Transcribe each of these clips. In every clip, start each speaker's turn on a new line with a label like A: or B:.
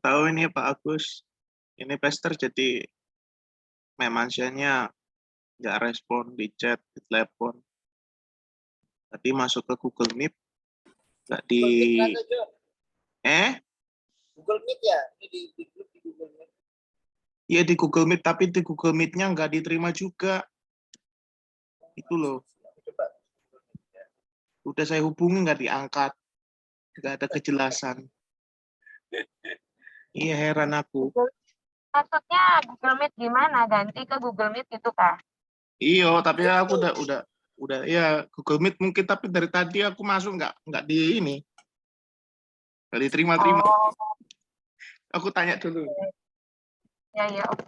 A: tahu ini Pak Agus. Ini pester jadi memangnya nggak respon di chat, di telepon. Tadi masuk ke Google Meet, nggak di...
B: Google Meet kan tuh, Jo? Google Meet ya? Ini di grup di Google Meet.
A: Iya di Google Meet, tapi di Google Meet-nya nggak diterima juga. Itu loh.
B: Coba.
A: Udah saya hubungi nggak diangkat. Nggak ada kejelasan. Iya heran aku.
C: Maksudnya Google Meet gimana? Ganti ke Google Meet gitu kah?
A: Iya, tapi aku udah ya Google Meet mungkin, tapi dari tadi aku masuk nggak di ini. Nggak diterima-terima.
C: Oh,
A: Aku tanya dulu.
C: ya ya. Oke.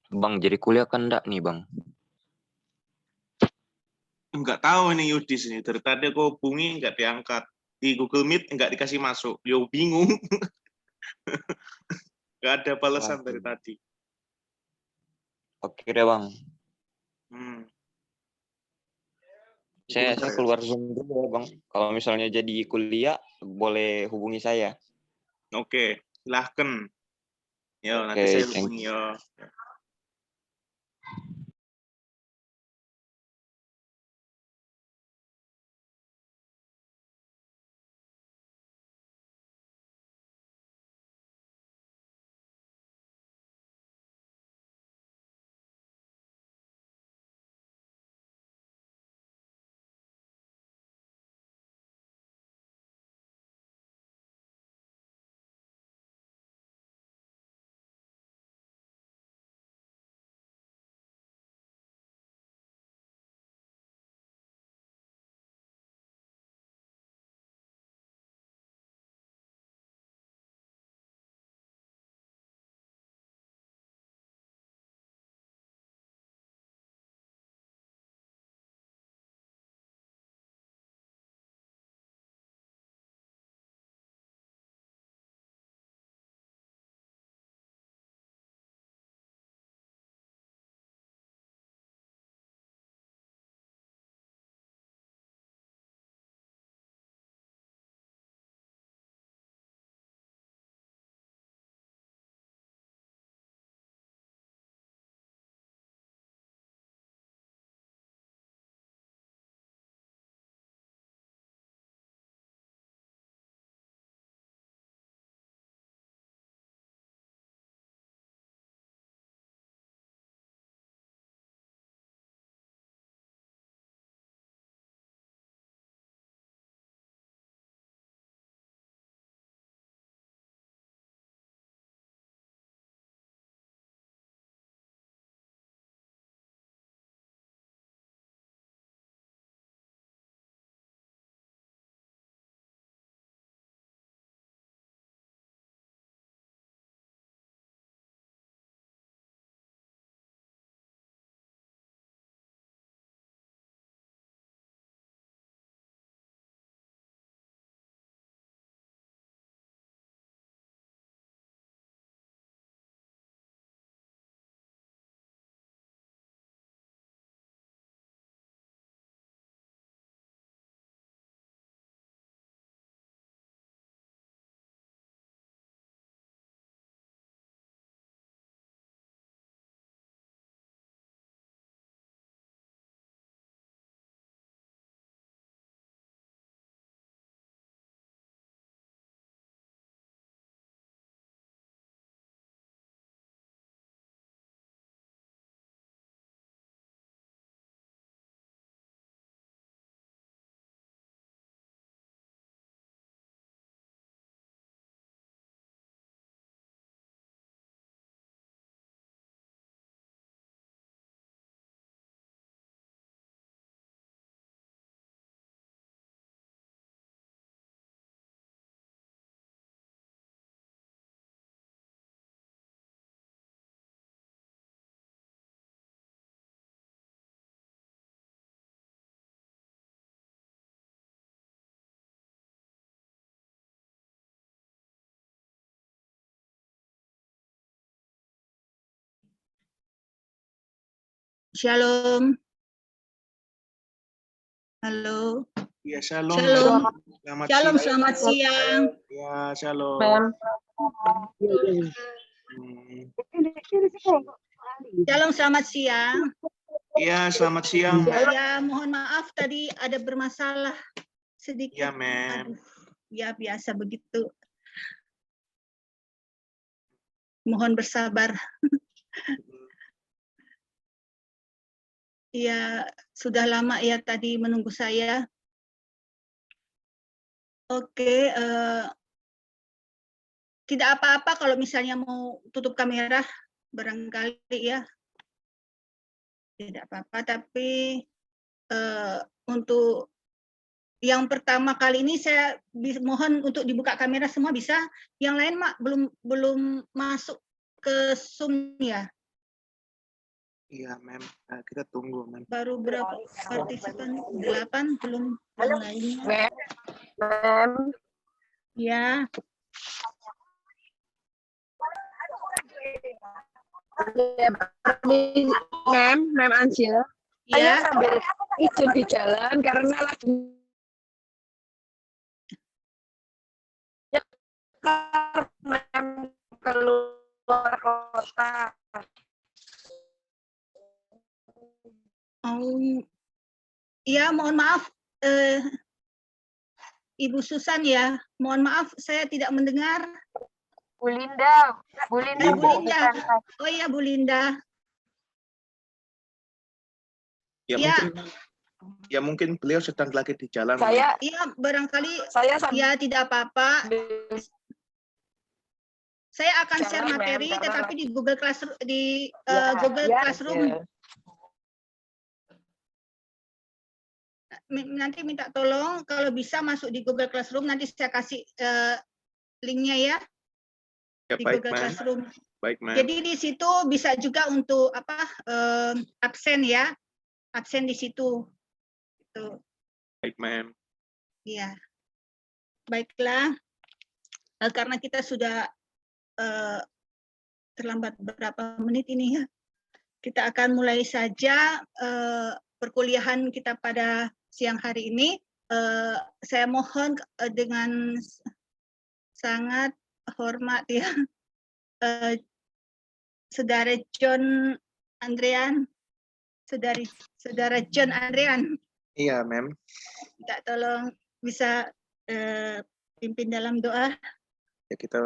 D: Bang, jadi kuliah kan enggak nih, Bang?
A: Nggak tahu ini Yudis ini. Dari tadi aku hubungi nggak diangkat. Di Google Meet nggak dikasih masuk. Yo bingung. Nggak ada balasan dari tadi.
D: Oke deh, Bang. Saya keluar Zoom dulu ya, Bang. Kalau misalnya jadi kuliah, boleh hubungi saya.
A: Oke, silahkan. Yo, nanti
D: Oke,
A: saya
D: thank
A: hubungi yo.
E: Shalom. Halo.
A: Ya, shalom,
E: Shalom.
A: Mem. Selamat
E: Shalom,
A: siang.
E: selamat siang.
A: Ya, shalom.
C: Mem.
A: Hmm.
E: Shalom, selamat siang.
A: Ya, selamat siang.
E: Ya, mohon maaf tadi ada bermasalah sedikit.
A: Ya, Mem.
E: Aduh, ya biasa begitu. Mohon bersabar. Ya, sudah lama ya tadi menunggu saya. Oke, tidak apa-apa kalau misalnya mau tutup kamera, barangkali ya. Tidak apa-apa, tapi untuk yang pertama kali ini saya mohon untuk dibuka kamera semua bisa. Yang lain Mak belum masuk ke Zoom ya.
A: Iya, Mem. Nah, kita tunggu, Mem.
E: Baru berapa partisipan? 8 belum yang lainnya.
C: Mem.
E: Ya.
F: Mem Ansila. Saya
E: Ya.
F: sambil izin di jalan karena lagi nyeker, Mem, keluar kota.
E: Oh, ya mohon maaf Ibu Susan ya. Mohon maaf saya tidak mendengar.
C: Bu Linda. Bu Linda,
E: Bu
C: Bu.
E: Linda.
C: Bukan.
E: Oh iya Bu Linda.
A: Ya,
E: Ya.
A: mungkin beliau sedang lagi di jalan.
F: Saya
E: Iya barangkali
F: sambil
E: ya tidak apa-apa. Saya akan
F: jalan,
E: share
F: Mem,
E: materi
F: karena
E: tetapi di Google Classroom Google
F: ya,
E: Classroom.
F: ya.
E: Nanti minta tolong kalau bisa masuk di Google Classroom, nanti saya kasih linknya ya
A: Ya,
E: di
A: baik,
E: Google
A: Mem.
E: Classroom.
A: Baik, Mem.
E: Jadi di situ bisa juga untuk absen ya, absen di situ. Itu,
A: Baik, Mem.
E: ya. Baiklah, karena kita sudah terlambat beberapa menit ini ya, kita akan mulai saja perkuliahan kita pada siang hari ini. Saya mohon dengan sangat hormat ya, saudara John Andrean, saudara John Andrean,
A: Iya, Mem.
E: minta tolong bisa pimpin dalam doa.
A: Ya, kita,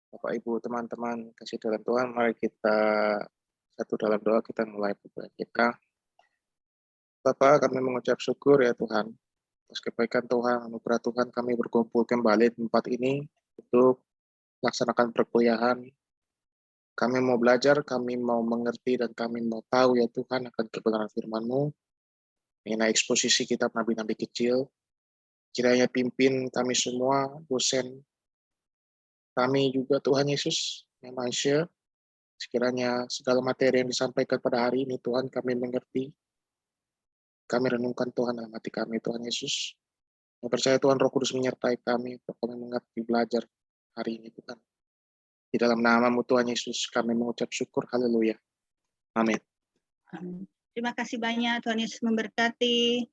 A: Bapak, Ibu, teman-teman, kasih dalam Tuhan, mari kita satu dalam doa, kita mulai berdoa kita. Bapak, kami mengucap syukur ya Tuhan, atas kebaikan Tuhan, anugerah Tuhan, kami berkumpul kembali di tempat ini untuk melaksanakan perkuliahan. Kami mau belajar, kami mau mengerti, dan kami mau tahu ya Tuhan akan kebenaran firman-Mu, mengenai eksposisi kitab nabi-nabi kecil. Kiranya pimpin kami semua, dosen, kami juga Tuhan Yesus, yang Maha Esa. Sekiranya segala materi yang disampaikan pada hari ini Tuhan kami mengerti. Kami renungkan Tuhan dalam hati kami Tuhan Yesus. Kami percaya Tuhan Roh Kudus menyertai kami untuk kami mengerti belajar hari ini Tuhan. Di dalam nama-Mu Tuhan Yesus kami mengucap syukur. Haleluya. Amin.
E: Terima kasih banyak, Tuhan Yesus memberkati.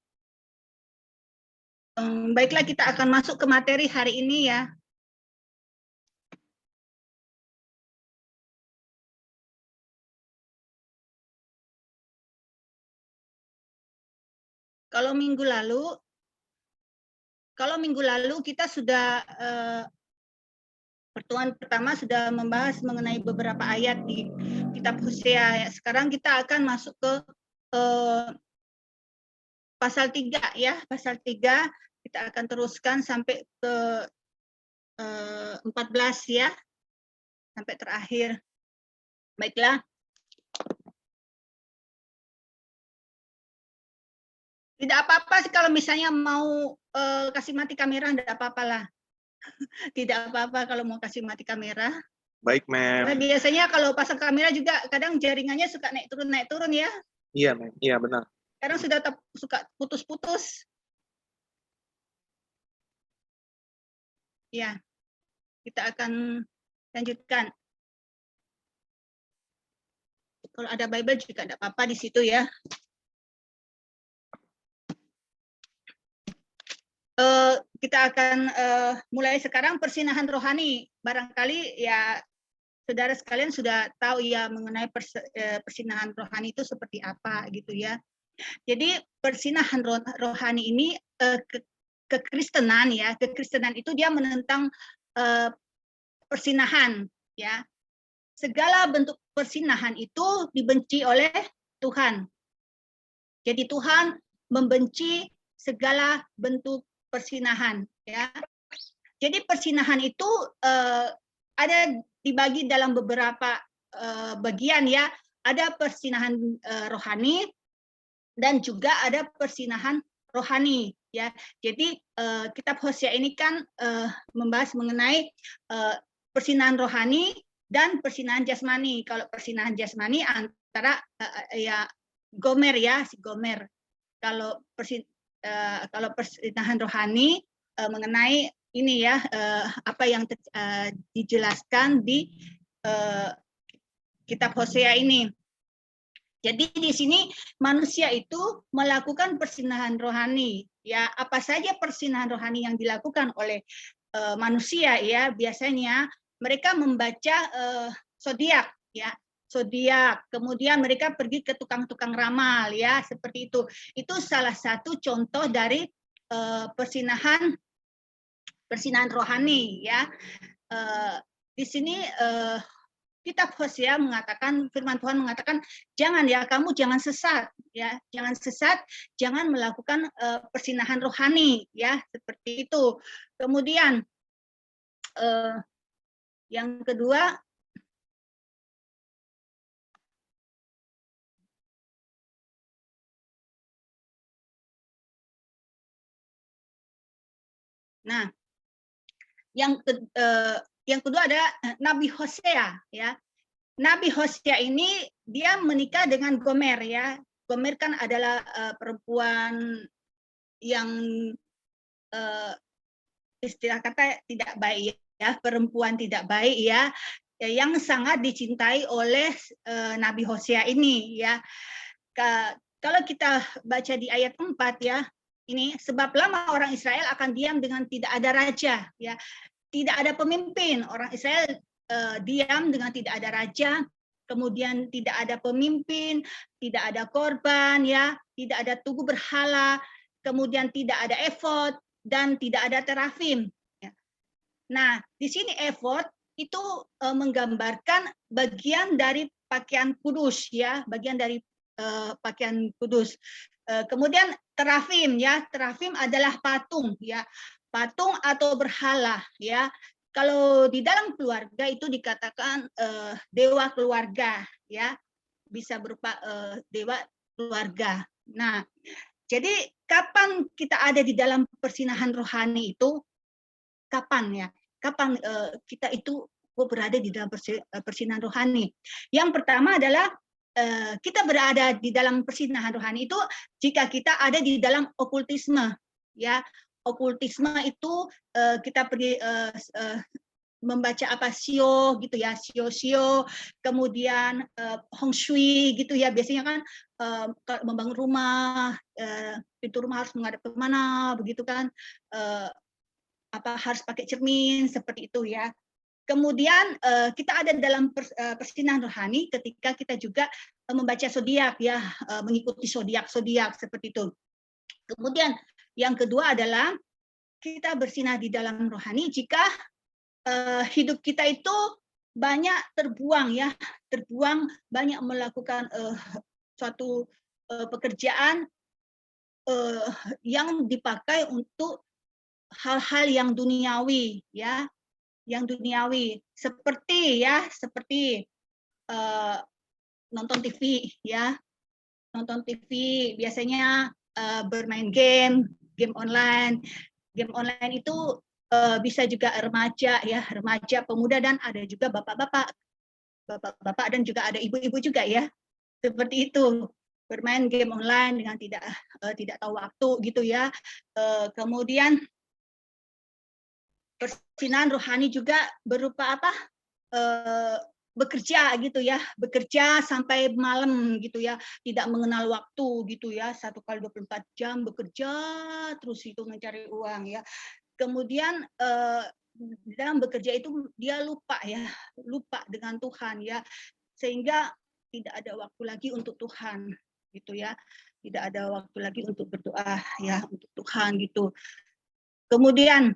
E: Baiklah, kita akan masuk ke materi hari ini ya. Kalau minggu lalu kita sudah pertemuan pertama sudah membahas mengenai beberapa ayat di kitab Hosea. Sekarang kita akan masuk ke pasal 3 ya. Pasal 3 kita akan teruskan sampai ke 14 ya. Sampai terakhir. Baiklah. Tidak apa-apa sih kalau misalnya mau kasih mati kamera, tidak apa-apa lah. Tidak apa-apa kalau mau kasih mati kamera.
A: Baik,
E: Karena
A: Mem.
E: biasanya kalau pasang kamera juga kadang jaringannya suka naik turun ya.
A: Iya, Mem. Iya, benar.
E: Kadang sudah suka putus-putus. Ya, kita akan lanjutkan. Kalau ada Bible juga tidak apa-apa di situ ya. Kita akan mulai sekarang persinahan rohani. Barangkali ya saudara sekalian sudah tahu ya mengenai persinahan rohani itu seperti apa gitu ya. Jadi persinahan rohani ini kekristenan ya, kekristenan itu dia menentang persinahan ya. Segala bentuk persinahan itu dibenci oleh Tuhan. Jadi Tuhan membenci segala bentuk persinahan ya. Jadi persinahan itu ada dibagi dalam beberapa bagian ya. Ada persinahan rohani dan juga ada persinahan rohani ya. Jadi kitab Hosea ini kan membahas mengenai persinahan rohani dan persinahan jasmani. Kalau persinahan jasmani antara ya Gomer ya, si Gomer. Kalau persinahan rohani mengenai ini ya apa yang dijelaskan di kitab Hosea ini. Jadi di sini manusia itu melakukan persinahan rohani. Ya, apa saja persinahan rohani yang dilakukan oleh manusia ya, biasanya mereka membaca zodiak ya. Zodiak, kemudian mereka pergi ke tukang-tukang ramal ya, seperti itu. Itu salah satu contoh dari persinahan rohani ya. Di sini kitab Hosea mengatakan, firman Tuhan mengatakan, jangan ya, kamu jangan sesat ya, jangan sesat, jangan melakukan persinahan rohani ya, seperti itu. Kemudian yang kedua, nah, yang kedua ada Nabi Hosea ya. Nabi Hosea ini dia menikah dengan Gomer ya. Gomer kan adalah perempuan yang istilah kata tidak baik ya, perempuan tidak baik ya, yang sangat dicintai oleh Nabi Hosea ini ya. Kalau kita baca di ayat 4 ya, ini sebab lama orang Israel akan diam dengan tidak ada raja ya, tidak ada pemimpin. Orang Israel diam dengan tidak ada raja, kemudian tidak ada pemimpin, tidak ada korban ya, tidak ada tugu berhala, kemudian tidak ada efod dan tidak ada terafim. Nah, di sini efod itu menggambarkan bagian dari pakaian kudus ya, bagian dari pakaian kudus. Kemudian terafim ya, terafim adalah patung ya, patung atau berhala ya. Kalau di dalam keluarga itu dikatakan dewa keluarga ya, bisa berupa dewa keluarga. Nah, jadi kapan kita ada di dalam persinahan rohani itu? Kapan ya? Kapan kita itu berada di dalam persinahan rohani? Yang pertama adalah kita berada di dalam persinahan rohani itu jika kita ada di dalam okultisme ya. Okultisme itu kita pergi membaca apa sio gitu ya, sio, kemudian hong shui gitu ya, biasanya kan membangun rumah, pintu rumah harus menghadap ke mana begitu kan, apa harus pakai cermin seperti itu ya. Kemudian kita ada dalam persinahan rohani ketika kita juga membaca zodiak ya, mengikuti zodiak seperti itu. Kemudian yang kedua adalah kita bersinah di dalam rohani jika hidup kita itu banyak terbuang ya, terbuang banyak melakukan suatu pekerjaan yang dipakai untuk hal-hal yang duniawi ya, yang duniawi seperti nonton TV ya, nonton TV biasanya bermain game online. Game online itu bisa juga remaja ya, remaja, pemuda, dan ada juga bapak-bapak dan juga ada ibu-ibu juga ya, seperti itu, bermain game online dengan tidak tahu waktu gitu ya. Kemudian persinahan rohani juga berupa apa? bekerja gitu ya, bekerja sampai malam gitu ya, tidak mengenal waktu gitu ya, 1 kali 24 jam bekerja terus itu mencari uang ya. Kemudian dalam bekerja itu dia lupa ya, lupa dengan Tuhan ya, sehingga tidak ada waktu lagi untuk Tuhan gitu ya, tidak ada waktu lagi untuk berdoa ya untuk Tuhan gitu. Kemudian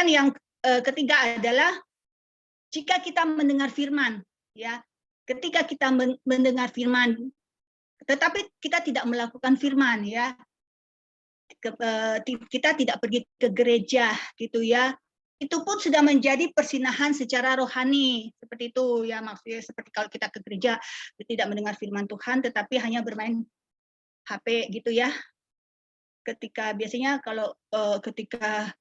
E: yang ketiga adalah jika kita mendengar firman, ya, ketika kita mendengar firman, tetapi kita tidak melakukan firman, ya, kita tidak pergi ke gereja, gitu ya, itu pun sudah menjadi persinahan secara rohani, seperti itu ya, maksudnya seperti kalau kita ke gereja tidak mendengar firman Tuhan, tetapi hanya bermain HP, gitu ya. Ketika biasanya kalau ketika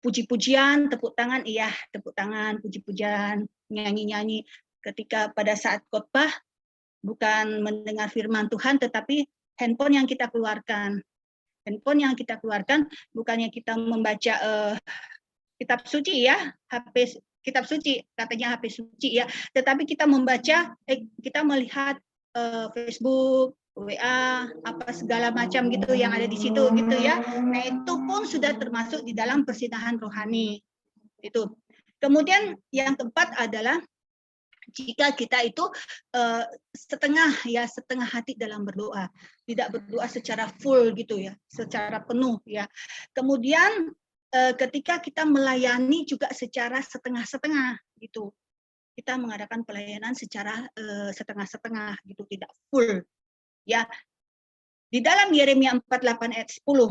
E: puji-pujian, tepuk tangan, iya, tepuk tangan, puji-pujian, nyanyi-nyanyi. Ketika pada saat khotbah, bukan mendengar firman Tuhan, tetapi handphone yang kita keluarkan. Handphone yang kita keluarkan, bukannya kita membaca kitab suci ya, HP kitab suci, katanya HP suci ya, tetapi kita membaca, kita melihat Facebook, WA, apa segala macam gitu yang ada di situ gitu ya. Nah, itu pun sudah termasuk di dalam persinahan rohani. Itu. Kemudian yang keempat adalah jika kita itu setengah hati dalam berdoa, tidak berdoa secara full gitu ya, secara penuh ya. Kemudian ketika kita melayani juga secara setengah-setengah gitu. Kita mengadakan pelayanan secara setengah-setengah gitu, tidak full. Ya, di dalam Yeremia 48 ayat 10,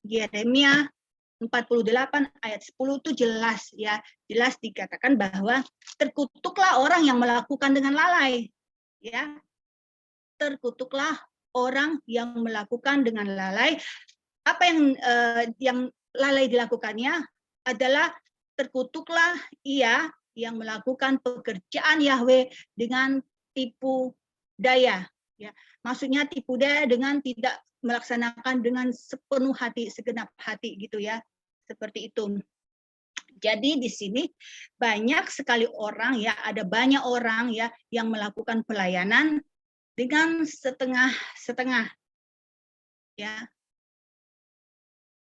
E: Yeremia 48 ayat 10 itu jelas ya, jelas dikatakan bahwa terkutuklah orang yang melakukan dengan lalai, ya, terkutuklah orang yang melakukan dengan lalai. Apa yang lalai dilakukannya adalah terkutuklah ia yang melakukan pekerjaan Yahweh dengan tipu daya. Ya, maksudnya tipu daya dengan tidak melaksanakan dengan sepenuh hati, segenap hati gitu ya, seperti itu. Jadi di sini banyak sekali orang ya, ada banyak orang ya yang melakukan pelayanan dengan setengah-setengah. Ya.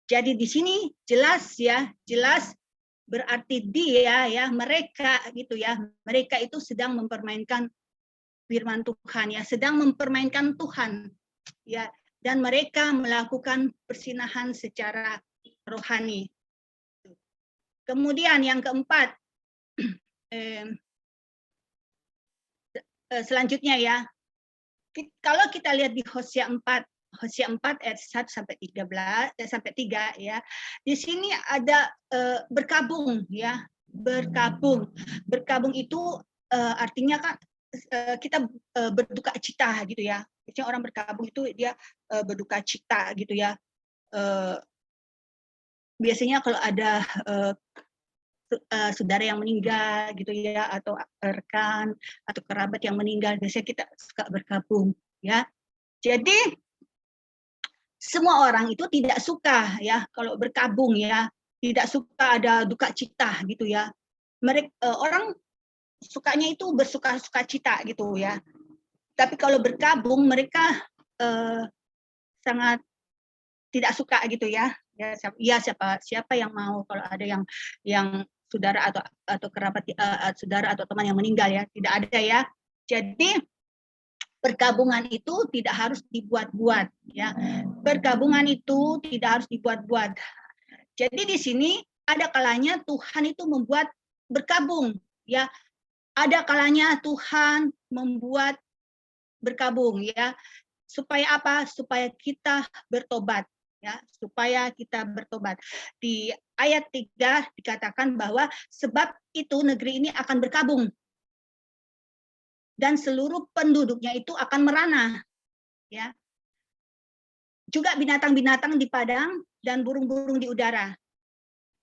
E: Jadi di sini jelas ya, jelas berarti dia ya, mereka gitu ya, mereka itu sedang mempermainkan firman Tuhan ya, sedang mempermainkan Tuhan ya, dan mereka melakukan persinahan secara rohani. Kemudian yang keempat, selanjutnya ya, kalau kita lihat di Hosea 4 ayat 1 sampai 13 sampai 3 ya. Di sini ada berkabung ya, berkabung. Berkabung itu artinya kan kita berduka cita gitu ya. Biasanya orang berkabung itu dia berduka cita gitu ya. Biasanya kalau ada saudara yang meninggal gitu ya, atau rekan atau kerabat yang meninggal, biasanya kita suka berkabung ya. Jadi semua orang itu tidak suka ya kalau berkabung ya, tidak suka ada duka cita gitu ya. Mereka orang sukanya itu bersuka-suka cita gitu ya. Tapi kalau berkabung mereka sangat tidak suka gitu ya. Ya siapa yang mau kalau ada yang saudara atau kerabat saudara atau teman yang meninggal ya, tidak ada ya. Jadi perkabungan itu tidak harus dibuat-buat ya. Perkabungan itu tidak harus dibuat-buat. Jadi di sini ada kalanya Tuhan itu membuat berkabung ya. Ada kalanya Tuhan membuat berkabung ya. Supaya apa? Supaya kita bertobat ya, supaya kita bertobat. Di ayat 3 dikatakan bahwa sebab itu negeri ini akan berkabung dan seluruh penduduknya itu akan merana ya. Juga binatang-binatang di padang dan burung-burung di udara.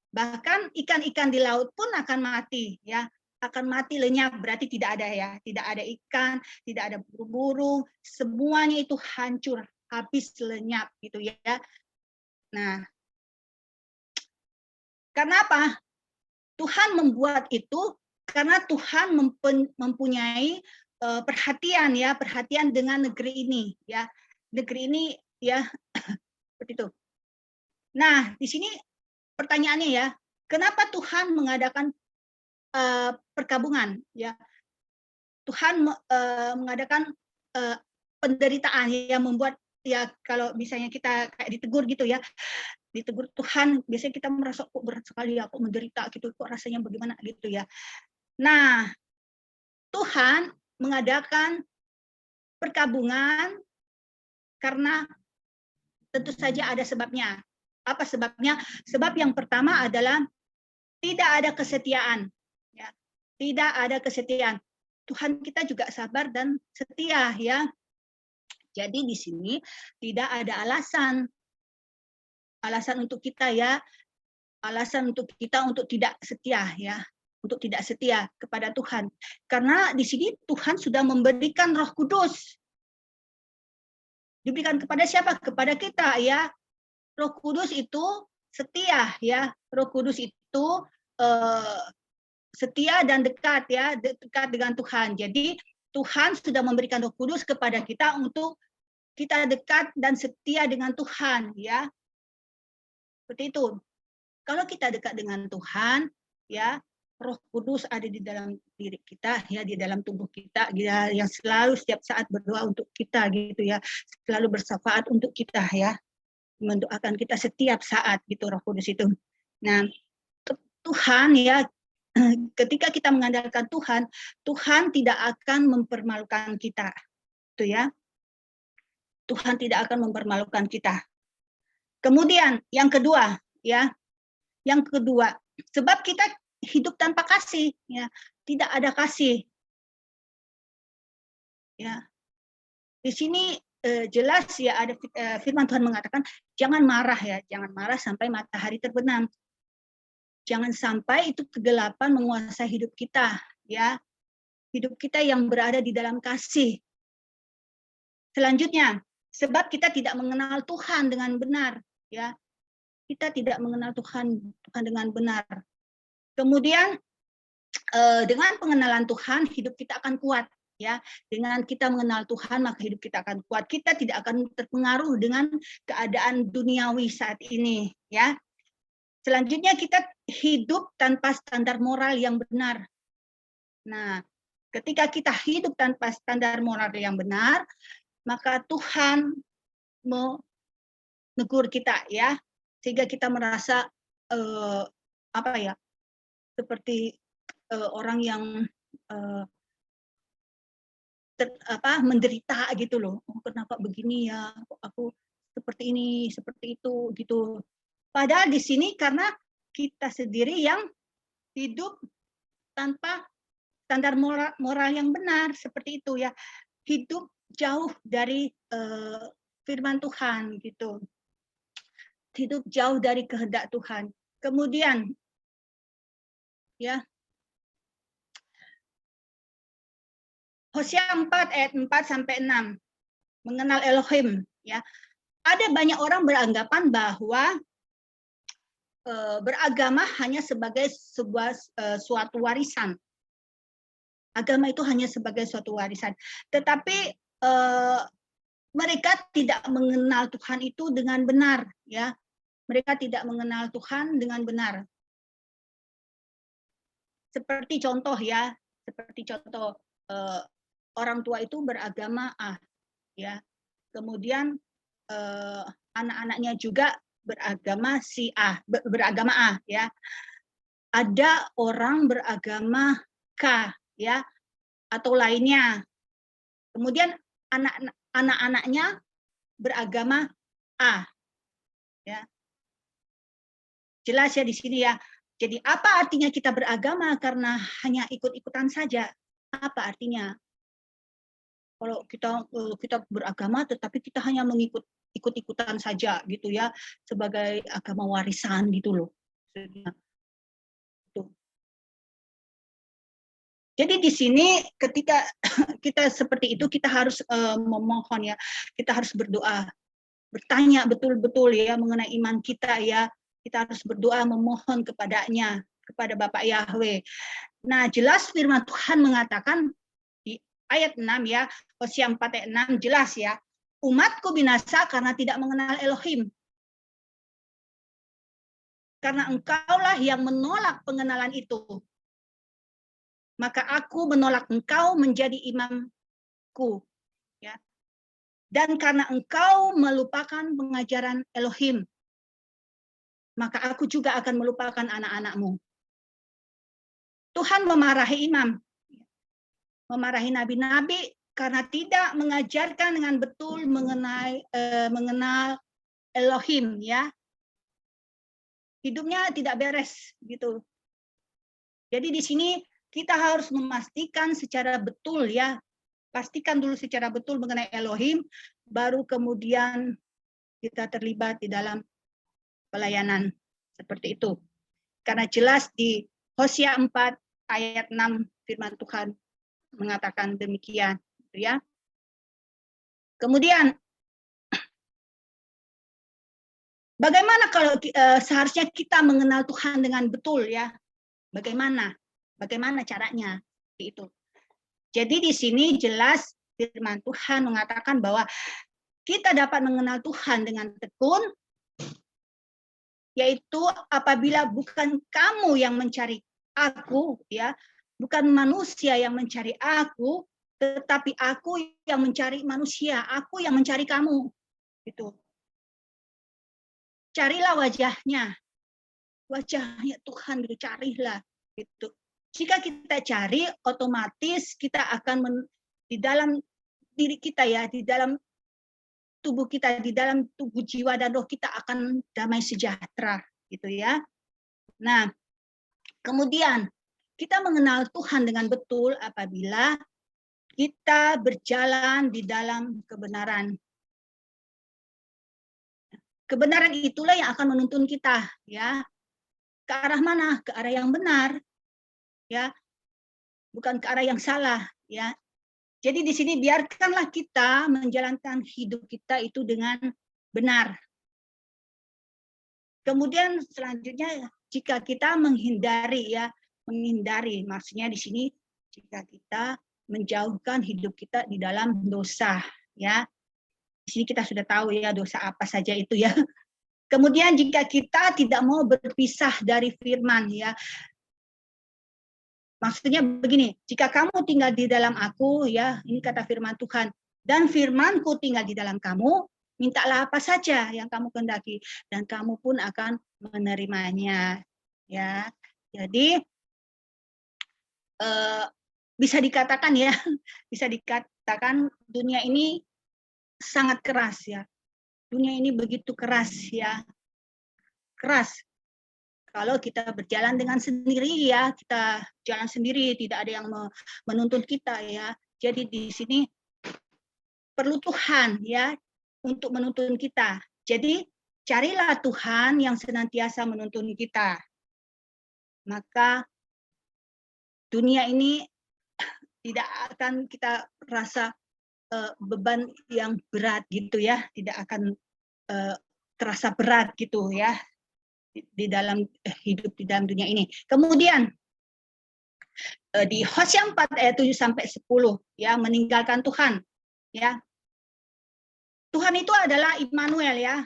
E: Bahkan ikan-ikan di laut pun akan mati ya. Akan mati lenyap, berarti tidak ada ya, tidak ada ikan, tidak ada burung-burung, semuanya itu hancur, habis lenyap gitu ya. Nah, karena apa? Tuhan membuat itu karena Tuhan mempunyai perhatian ya, perhatian dengan negeri ini ya. Negeri ini ya seperti itu. Nah, di sini pertanyaannya ya, kenapa Tuhan mengadakan perkabungan ya? Tuhan mengadakan penderitaan yang membuat ya, kalau misalnya kita kayak ditegur gitu ya, ditegur Tuhan, biasanya kita merasa kok berat sekali ya, kok menderita gitu, kok rasanya bagaimana gitu ya. Nah, Tuhan mengadakan perkabungan karena tentu saja ada sebabnya. Apa sebabnya? Sebab yang pertama adalah tidak ada kesetiaan. Ya. Tidak ada kesetiaan. Tuhan kita juga sabar dan setia ya. Jadi di sini tidak ada alasan untuk kita ya, alasan untuk kita untuk tidak setia ya, untuk tidak setia kepada Tuhan. Karena di sini Tuhan sudah memberikan Roh Kudus. Diberikan kepada siapa? Kepada kita ya. Roh Kudus itu setia ya. Roh Kudus itu setia dan dekat ya, dekat dengan Tuhan. Jadi Tuhan sudah memberikan Roh Kudus kepada kita untuk kita dekat dan setia dengan Tuhan ya. Seperti itu. Kalau kita dekat dengan Tuhan ya, Roh Kudus ada di dalam diri kita ya, di dalam tubuh kita ya, yang selalu setiap saat berdoa untuk kita gitu ya, selalu bersyafaat untuk kita ya, mendoakan kita setiap saat gitu Roh Kudus itu. Nah, Tuhan ya, ketika kita mengandalkan Tuhan, Tuhan tidak akan mempermalukan kita. Itu ya. Tuhan tidak akan mempermalukan kita. Kemudian yang kedua ya. Yang kedua, sebab kita hidup tanpa kasih ya, tidak ada kasih. Ya. Di sini jelas ya, ada firman Tuhan mengatakan jangan marah ya, jangan marah sampai matahari terbenam. Jangan sampai itu kegelapan menguasai hidup kita ya. Hidup kita yang berada di dalam kasih. Selanjutnya, sebab kita tidak mengenal Tuhan dengan benar ya. Kita tidak mengenal Tuhan dengan benar. Kemudian dengan pengenalan Tuhan hidup kita akan kuat ya. Dengan kita mengenal Tuhan maka hidup kita akan kuat. Kita tidak akan terpengaruh dengan keadaan duniawi saat ini ya. Selanjutnya kita hidup tanpa standar moral yang benar. Nah, ketika kita hidup tanpa standar moral yang benar, maka Tuhan menegur kita ya, sehingga kita merasa seperti orang yang menderita gitu loh. Oh, kenapa begini ya? Aku seperti ini, seperti itu gitu. Padahal di sini karena kita sendiri yang hidup tanpa standar moral yang benar seperti itu ya, hidup jauh dari firman Tuhan gitu, hidup jauh dari kehendak Tuhan. Kemudian ya, Hosea 4 ayat 4 sampai 6 mengenal Elohim ya. Ada banyak orang beranggapan bahwa beragama hanya sebagai suatu warisan. Agama itu hanya sebagai suatu warisan. Tetapi mereka tidak mengenal Tuhan itu dengan benar, ya. Mereka tidak mengenal Tuhan dengan benar. Seperti contoh ya, orang tua itu beragama A, ya. Kemudian anak-anaknya juga beragama beragama A ya. Ada orang beragama K ya atau lainnya. Kemudian anak-anaknya beragama A. Ya. Jelas ya di sini ya. Jadi apa artinya kita beragama karena hanya ikut-ikutan saja? Apa artinya? Kalau kita beragama tetapi kita hanya ikut-ikutan saja gitu ya, sebagai agama warisan gitu loh. Jadi di sini ketika kita seperti itu kita harus memohon ya, kita harus berdoa, bertanya betul-betul ya mengenai iman kita ya, kita harus berdoa memohon kepadanya kepada Bapak Yahweh. Nah, jelas firman Tuhan mengatakan di ayat 6 ya, Hosea 4 ayat 6 jelas ya. Umatku binasa karena tidak mengenal Elohim. Karena engkaulah yang menolak pengenalan itu. Maka aku menolak engkau menjadi imamku. Ya. Dan karena engkau melupakan pengajaran Elohim, maka aku juga akan melupakan anak-anakmu. Tuhan memarahi imam, memarahi nabi-nabi karena tidak mengajarkan dengan betul mengenal Elohim, ya. Hidupnya tidak beres gitu. Jadi di sini kita harus memastikan secara betul, ya. Pastikan dulu secara betul mengenai Elohim, baru kemudian kita terlibat di dalam pelayanan seperti itu. Karena jelas di Hosea 4 ayat 6 firman Tuhan mengatakan demikian, ya. Kemudian bagaimana kalau seharusnya kita mengenal Tuhan dengan betul, ya? Bagaimana caranya itu? Jadi di sini jelas firman Tuhan mengatakan bahwa kita dapat mengenal Tuhan dengan tekun, yaitu apabila bukan kamu yang mencari aku, ya, bukan manusia yang mencari aku, tetapi aku yang mencari manusia, aku yang mencari kamu, gitu. Carilah wajahnya Tuhan, gitu, carilah, gitu. Jika kita cari, otomatis kita akan di dalam diri kita, ya, di dalam tubuh kita, di dalam tubuh jiwa dan roh kita akan damai sejahtera, gitu ya. Nah, kemudian kita mengenal Tuhan dengan betul apabila kita berjalan di dalam kebenaran. Kebenaran itulah yang akan menuntun kita, ya. Ke arah mana? Ke arah yang benar, ya. Bukan ke arah yang salah, ya. Jadi di sini biarkanlah kita menjalankan hidup kita itu dengan benar. Kemudian selanjutnya jika kita menghindari, maksudnya di sini jika kita menjauhkan hidup kita di dalam dosa, ya. Di sini kita sudah tahu, ya, dosa apa saja itu, ya. Kemudian jika kita tidak mau berpisah dari firman, ya. Maksudnya begini, jika kamu tinggal di dalam aku, ya, ini kata firman Tuhan, dan firmanku tinggal di dalam kamu, mintalah apa saja yang kamu kehendaki, dan kamu pun akan menerimanya, ya. Jadi bisa dikatakan, ya, bisa dikatakan dunia ini sangat keras, ya. Dunia ini begitu keras, ya. Keras. Kalau kita berjalan dengan sendiri, ya, kita jalan sendiri, tidak ada yang menuntun kita, ya. Jadi di sini perlu Tuhan, ya, untuk menuntun kita. Jadi carilah Tuhan yang senantiasa menuntun kita. Maka dunia ini tidak akan kita rasa beban yang berat, gitu, ya. Tidak akan terasa berat, gitu, ya, di dalam hidup di dalam dunia ini. Kemudian di Hosea 4 ayat 7 sampai 10, ya, meninggalkan Tuhan, ya. Tuhan itu adalah Immanuel, ya.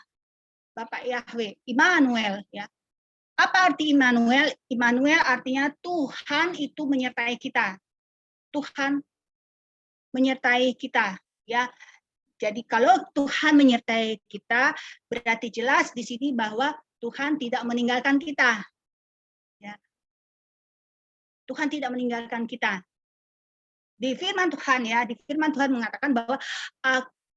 E: Bapak Yahweh, Immanuel, ya. Apa arti Immanuel? Immanuel artinya Tuhan itu menyertai kita. Tuhan menyertai kita, ya. Jadi kalau Tuhan menyertai kita, berarti jelas di sini bahwa Tuhan tidak meninggalkan kita. Ya. Tuhan tidak meninggalkan kita. Di firman Tuhan, ya, di firman Tuhan mengatakan bahwa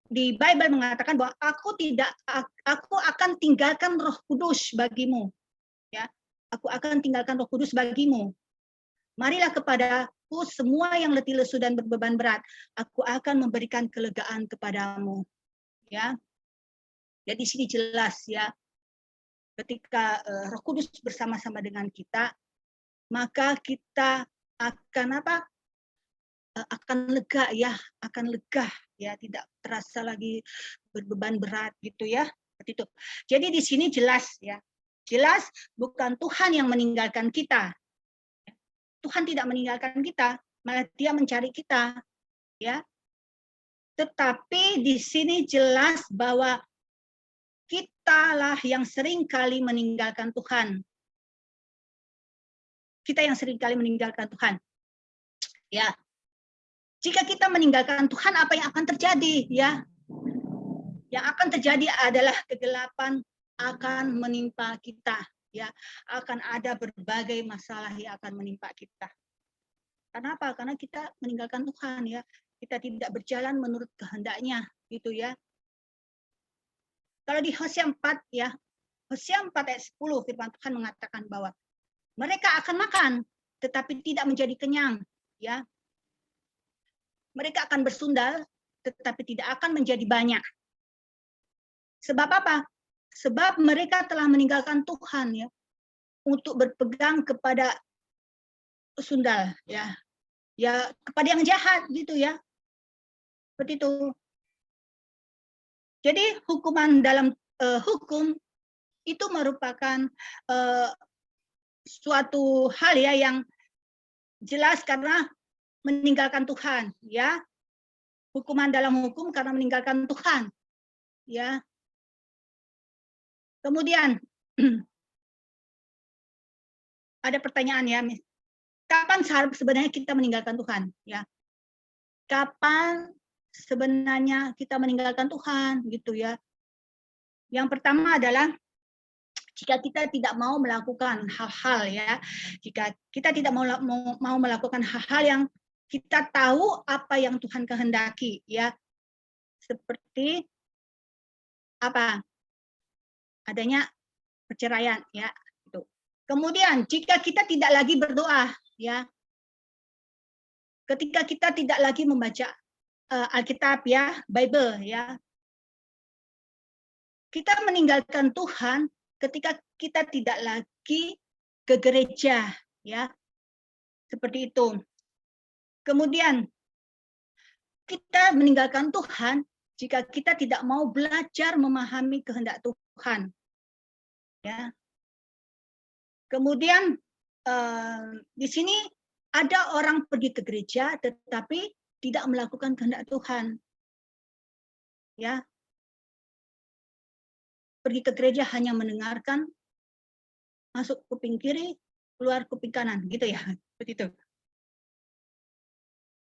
E: di Bible mengatakan bahwa aku akan tinggalkan Roh Kudus bagimu. Ya. Aku akan tinggalkan Roh Kudus bagimu. Marilah kepadaku semua yang letih lesu dan berbeban berat. Aku akan memberikan kelegaan kepadamu. Ya. Jadi di sini jelas, ya. Ketika Roh Kudus bersama-sama dengan kita, maka kita akan apa? Akan lega, ya, akan lega, ya, tidak terasa lagi berbeban berat, gitu, ya. Seperti itu. Jadi di sini jelas, ya. Jelas bukan Tuhan yang meninggalkan kita. Tuhan tidak meninggalkan kita, malah Dia mencari kita, ya. Tetapi di sini jelas bahwa kitalah yang sering kali meninggalkan Tuhan. Kita yang sering kali meninggalkan Tuhan. Ya. Jika kita meninggalkan Tuhan, apa yang akan terjadi, ya? Yang akan terjadi adalah kegelapan akan menimpa kita, ya. Akan ada berbagai masalah yang akan menimpa kita. Kenapa? Karena kita meninggalkan Tuhan, ya. Kita tidak berjalan menurut kehendaknya, gitu ya. Kalau di Hosea 4, ya, Hosea 4 ayat 10 firman Tuhan mengatakan bahwa mereka akan makan, tetapi tidak menjadi kenyang, ya. Mereka akan bersundal, tetapi tidak akan menjadi banyak. Sebab apa? Sebab mereka telah meninggalkan Tuhan, ya, untuk berpegang kepada sundal, ya, ya kepada yang jahat, gitu ya, seperti itu. Jadi hukuman dalam hukum itu merupakan suatu hal, ya, yang jelas karena meninggalkan Tuhan, ya. Hukuman dalam hukum karena meninggalkan Tuhan, ya. Kemudian ada pertanyaan, ya, kapan sebenarnya kita meninggalkan Tuhan, ya? Kapan sebenarnya kita meninggalkan Tuhan, gitu ya? Yang pertama adalah jika kita tidak mau melakukan hal-hal, ya, jika kita tidak mau melakukan hal-hal yang kita tahu apa yang Tuhan kehendaki, ya, seperti apa? Adanya perceraian, ya. Itu. Kemudian jika kita tidak lagi berdoa, ya, ketika kita tidak lagi membaca Alkitab, ya, Bible, ya, kita meninggalkan Tuhan ketika kita tidak lagi ke gereja, ya, seperti itu. Kemudian kita meninggalkan Tuhan jika kita tidak mau belajar memahami kehendak Tuhan, ya. Kemudian di sini ada orang pergi ke gereja tetapi tidak melakukan kehendak Tuhan, ya. Pergi ke gereja hanya mendengarkan, masuk kuping kiri, keluar kuping kanan, gitu ya, seperti itu.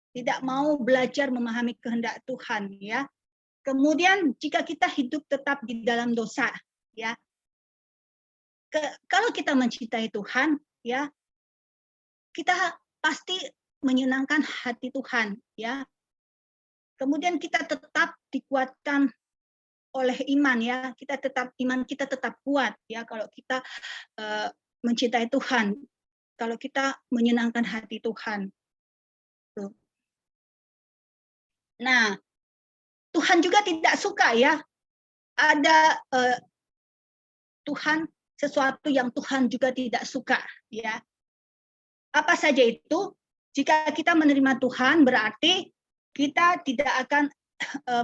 E: Tidak mau belajar memahami kehendak Tuhan, ya. Kemudian jika kita hidup tetap di dalam dosa, ya. Kalau kita mencintai Tuhan, ya, kita pasti menyenangkan hati Tuhan, ya. Kemudian kita tetap dikuatkan oleh iman, ya. Iman kita tetap kuat, ya, kalau kita mencintai Tuhan, kalau kita menyenangkan hati Tuhan. Tuh. Nah, Tuhan juga tidak suka, ya, ada Tuhan, sesuatu yang Tuhan juga tidak suka, ya. Apa saja itu? Jika kita menerima Tuhan berarti kita tidak akan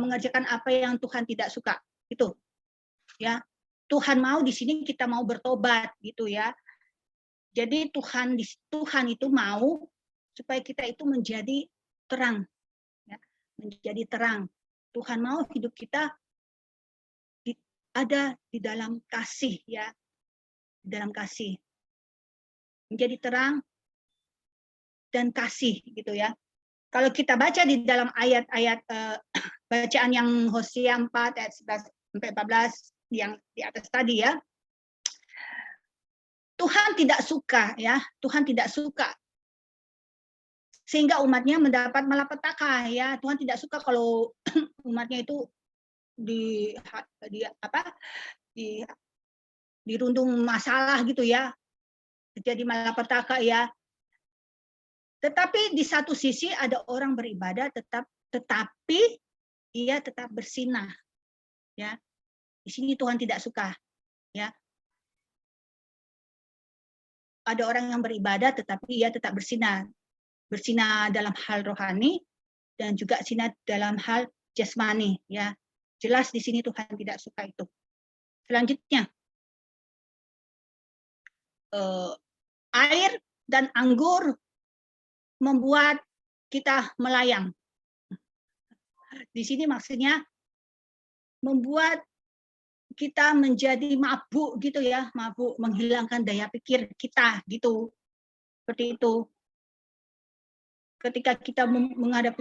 E: mengerjakan apa yang Tuhan tidak suka, itu, ya. Tuhan mau di sini kita mau bertobat, gitu ya. Jadi Tuhan itu mau supaya kita itu menjadi terang, ya, menjadi terang. Tuhan mau hidup kita ada di dalam kasih, ya, di dalam kasih, menjadi terang dan kasih, gitu ya. Kalau kita baca di dalam ayat-ayat bacaan yang Hosea 4 ayat 11 sampai 14 yang di atas tadi, ya, Tuhan tidak suka, ya, Tuhan tidak suka sehingga umatnya mendapat malapetaka, ya. Tuhan tidak suka kalau umatnya itu dirundung masalah, gitu ya, terjadi malapetaka, ya. Tetapi di satu sisi ada orang beribadah tetapi ia tetap bersinah, ya. Di sini Tuhan tidak suka, ya. Ada orang yang beribadah tetapi ia tetap bersinah dalam hal rohani dan juga sinah dalam hal jasmani, ya. Jelas di sini Tuhan tidak suka itu. Selanjutnya, air dan anggur membuat kita melayang. Di sini maksudnya membuat kita menjadi mabuk gitu ya, mabuk, menghilangkan daya pikir kita gitu. Seperti itu. Ketika kita menghadapi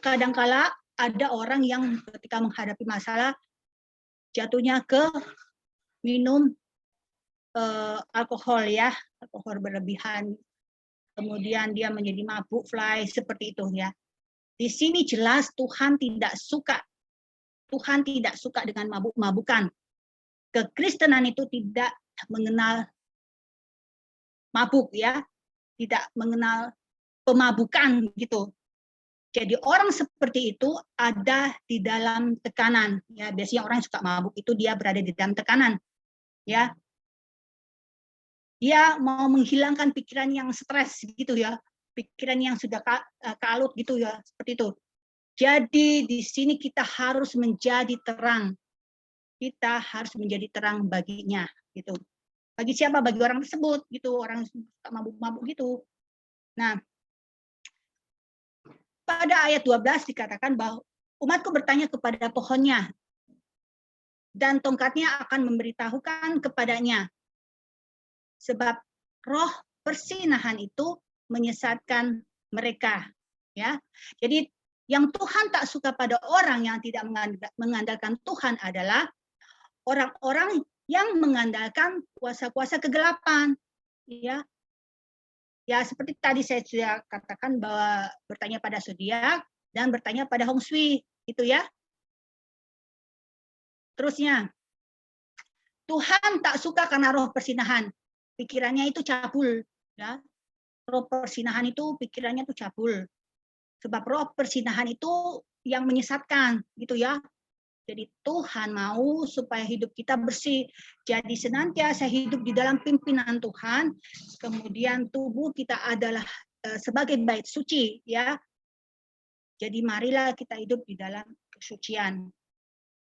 E: kadangkala ada orang yang ketika menghadapi masalah jatuhnya ke minum alkohol ya, alkohol berlebihan. Kemudian dia menjadi mabuk, fly, seperti itu ya. Di sini jelas Tuhan tidak suka. Tuhan tidak suka dengan mabuk-mabukan. Kekristenan itu tidak mengenal mabuk ya, tidak mengenal pemabukan gitu. Jadi orang seperti itu ada di dalam tekanan ya. Biasanya orang yang suka mabuk itu dia berada di dalam tekanan ya. Dia mau menghilangkan pikiran yang stres gitu ya, pikiran yang sudah kalut gitu ya, seperti itu. Jadi di sini kita harus menjadi terang. Kita harus menjadi terang baginya gitu. Bagi siapa? Bagi orang tersebut gitu, orang suka mabuk-mabuk gitu. Nah, pada ayat 12 dikatakan bahwa umatku bertanya kepada pohonnya dan tongkatnya akan memberitahukan kepadanya. Sebab roh persinahan itu menyesatkan mereka. Ya, jadi yang Tuhan tak suka pada orang yang tidak mengandalkan Tuhan adalah orang-orang yang mengandalkan kuasa-kuasa kegelapan. Ya, ya seperti tadi saya sudah katakan bahwa bertanya pada zodiak dan bertanya pada Hong Shui, itu ya. Terusnya, Tuhan tak suka karena roh persinahan. Pikirannya itu cabul, ya. Roh persinahan itu pikirannya itu cabul. Sebab roh persinahan itu yang menyesatkan, gitu ya. Jadi Tuhan mau supaya hidup kita bersih. Jadi senantiasa hidup di dalam pimpinan Tuhan. Kemudian tubuh kita adalah sebagai bait suci, ya. Jadi marilah kita hidup di dalam kesucian.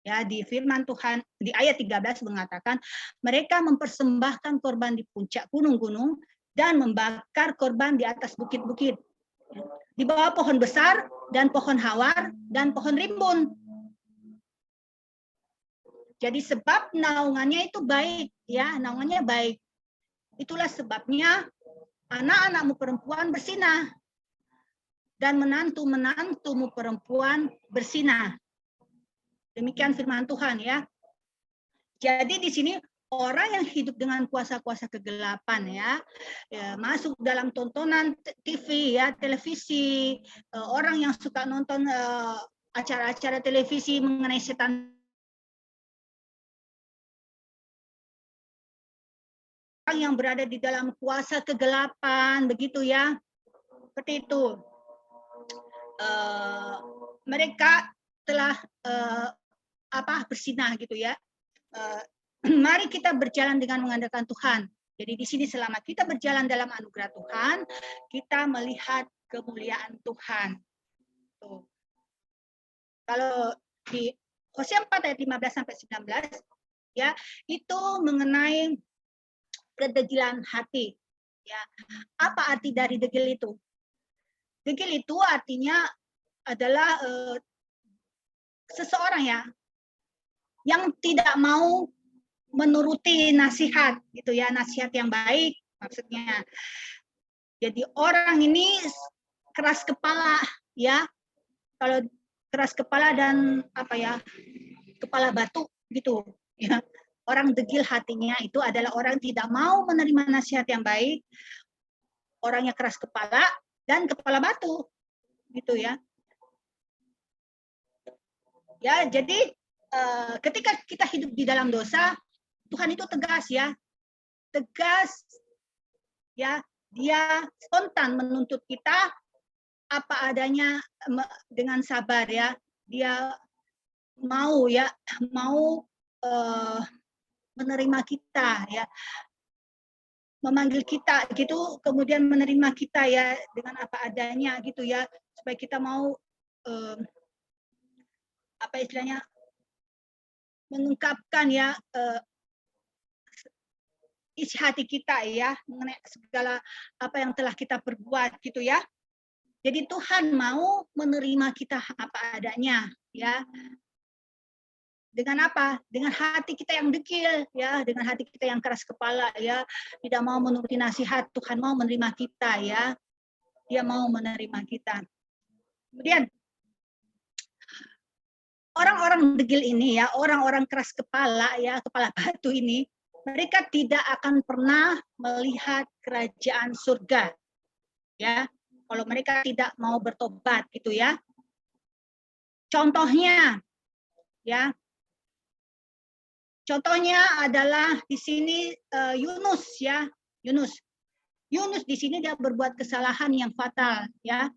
E: Ya, di firman Tuhan di ayat 13 mengatakan mereka mempersembahkan korban di puncak gunung-gunung dan membakar korban di atas bukit-bukit, di bawah pohon besar dan pohon hawar dan pohon rimbun. Jadi sebab naungannya itu baik, ya, naungannya baik. Itulah sebabnya anak-anakmu perempuan bersinah dan menantu-menantumu perempuan bersinah. Demikian firman Tuhan, ya. Jadi di sini orang yang hidup dengan kuasa-kuasa kegelapan, ya, masuk dalam tontonan TV, ya, televisi, orang yang suka nonton acara-acara televisi mengenai setan, orang yang berada di dalam kuasa kegelapan, begitu ya, seperti itu. Mereka telah bersinah gitu ya. Mari kita berjalan dengan mengandalkan Tuhan. Jadi di sini selama kita berjalan dalam anugerah Tuhan, kita melihat kemuliaan Tuhan. Tuh. Kalau di Hosea 4 ayat 15 sampai 19 ya, itu mengenai kedegilan hati. Ya. Apa arti dari degil itu? Degil itu artinya adalah seseorang ya yang tidak mau menuruti nasihat gitu ya, nasihat yang baik maksudnya. Jadi orang ini keras kepala ya. Kalau keras kepala dan kepala batu gitu ya. Orang degil hatinya itu adalah orang tidak mau menerima nasihat yang baik. Orangnya keras kepala dan kepala batu gitu ya. Ya, jadi ketika kita hidup di dalam dosa, Tuhan itu tegas ya. Tegas ya, dia spontan menuntut kita apa adanya dengan sabar ya. Dia mau menerima kita ya. Memanggil kita gitu, kemudian menerima kita ya dengan apa adanya gitu ya, supaya kita mau mengungkapkan ya isi hati kita ya, mengenai segala apa yang telah kita perbuat gitu ya. Jadi Tuhan mau menerima kita apa adanya ya. Dengan apa? Dengan hati kita yang dekil ya, dengan hati kita yang keras kepala ya, tidak mau menuruti nasihat. Tuhan mau menerima kita ya. Dia mau menerima kita. Kemudian orang-orang degil ini ya, orang-orang keras kepala ya, kepala batu ini, mereka tidak akan pernah melihat kerajaan surga. Ya, kalau mereka tidak mau bertobat gitu ya. Contohnya ya. Contohnya adalah di sini Yunus ya, Yunus di sini dia berbuat kesalahan yang fatal ya.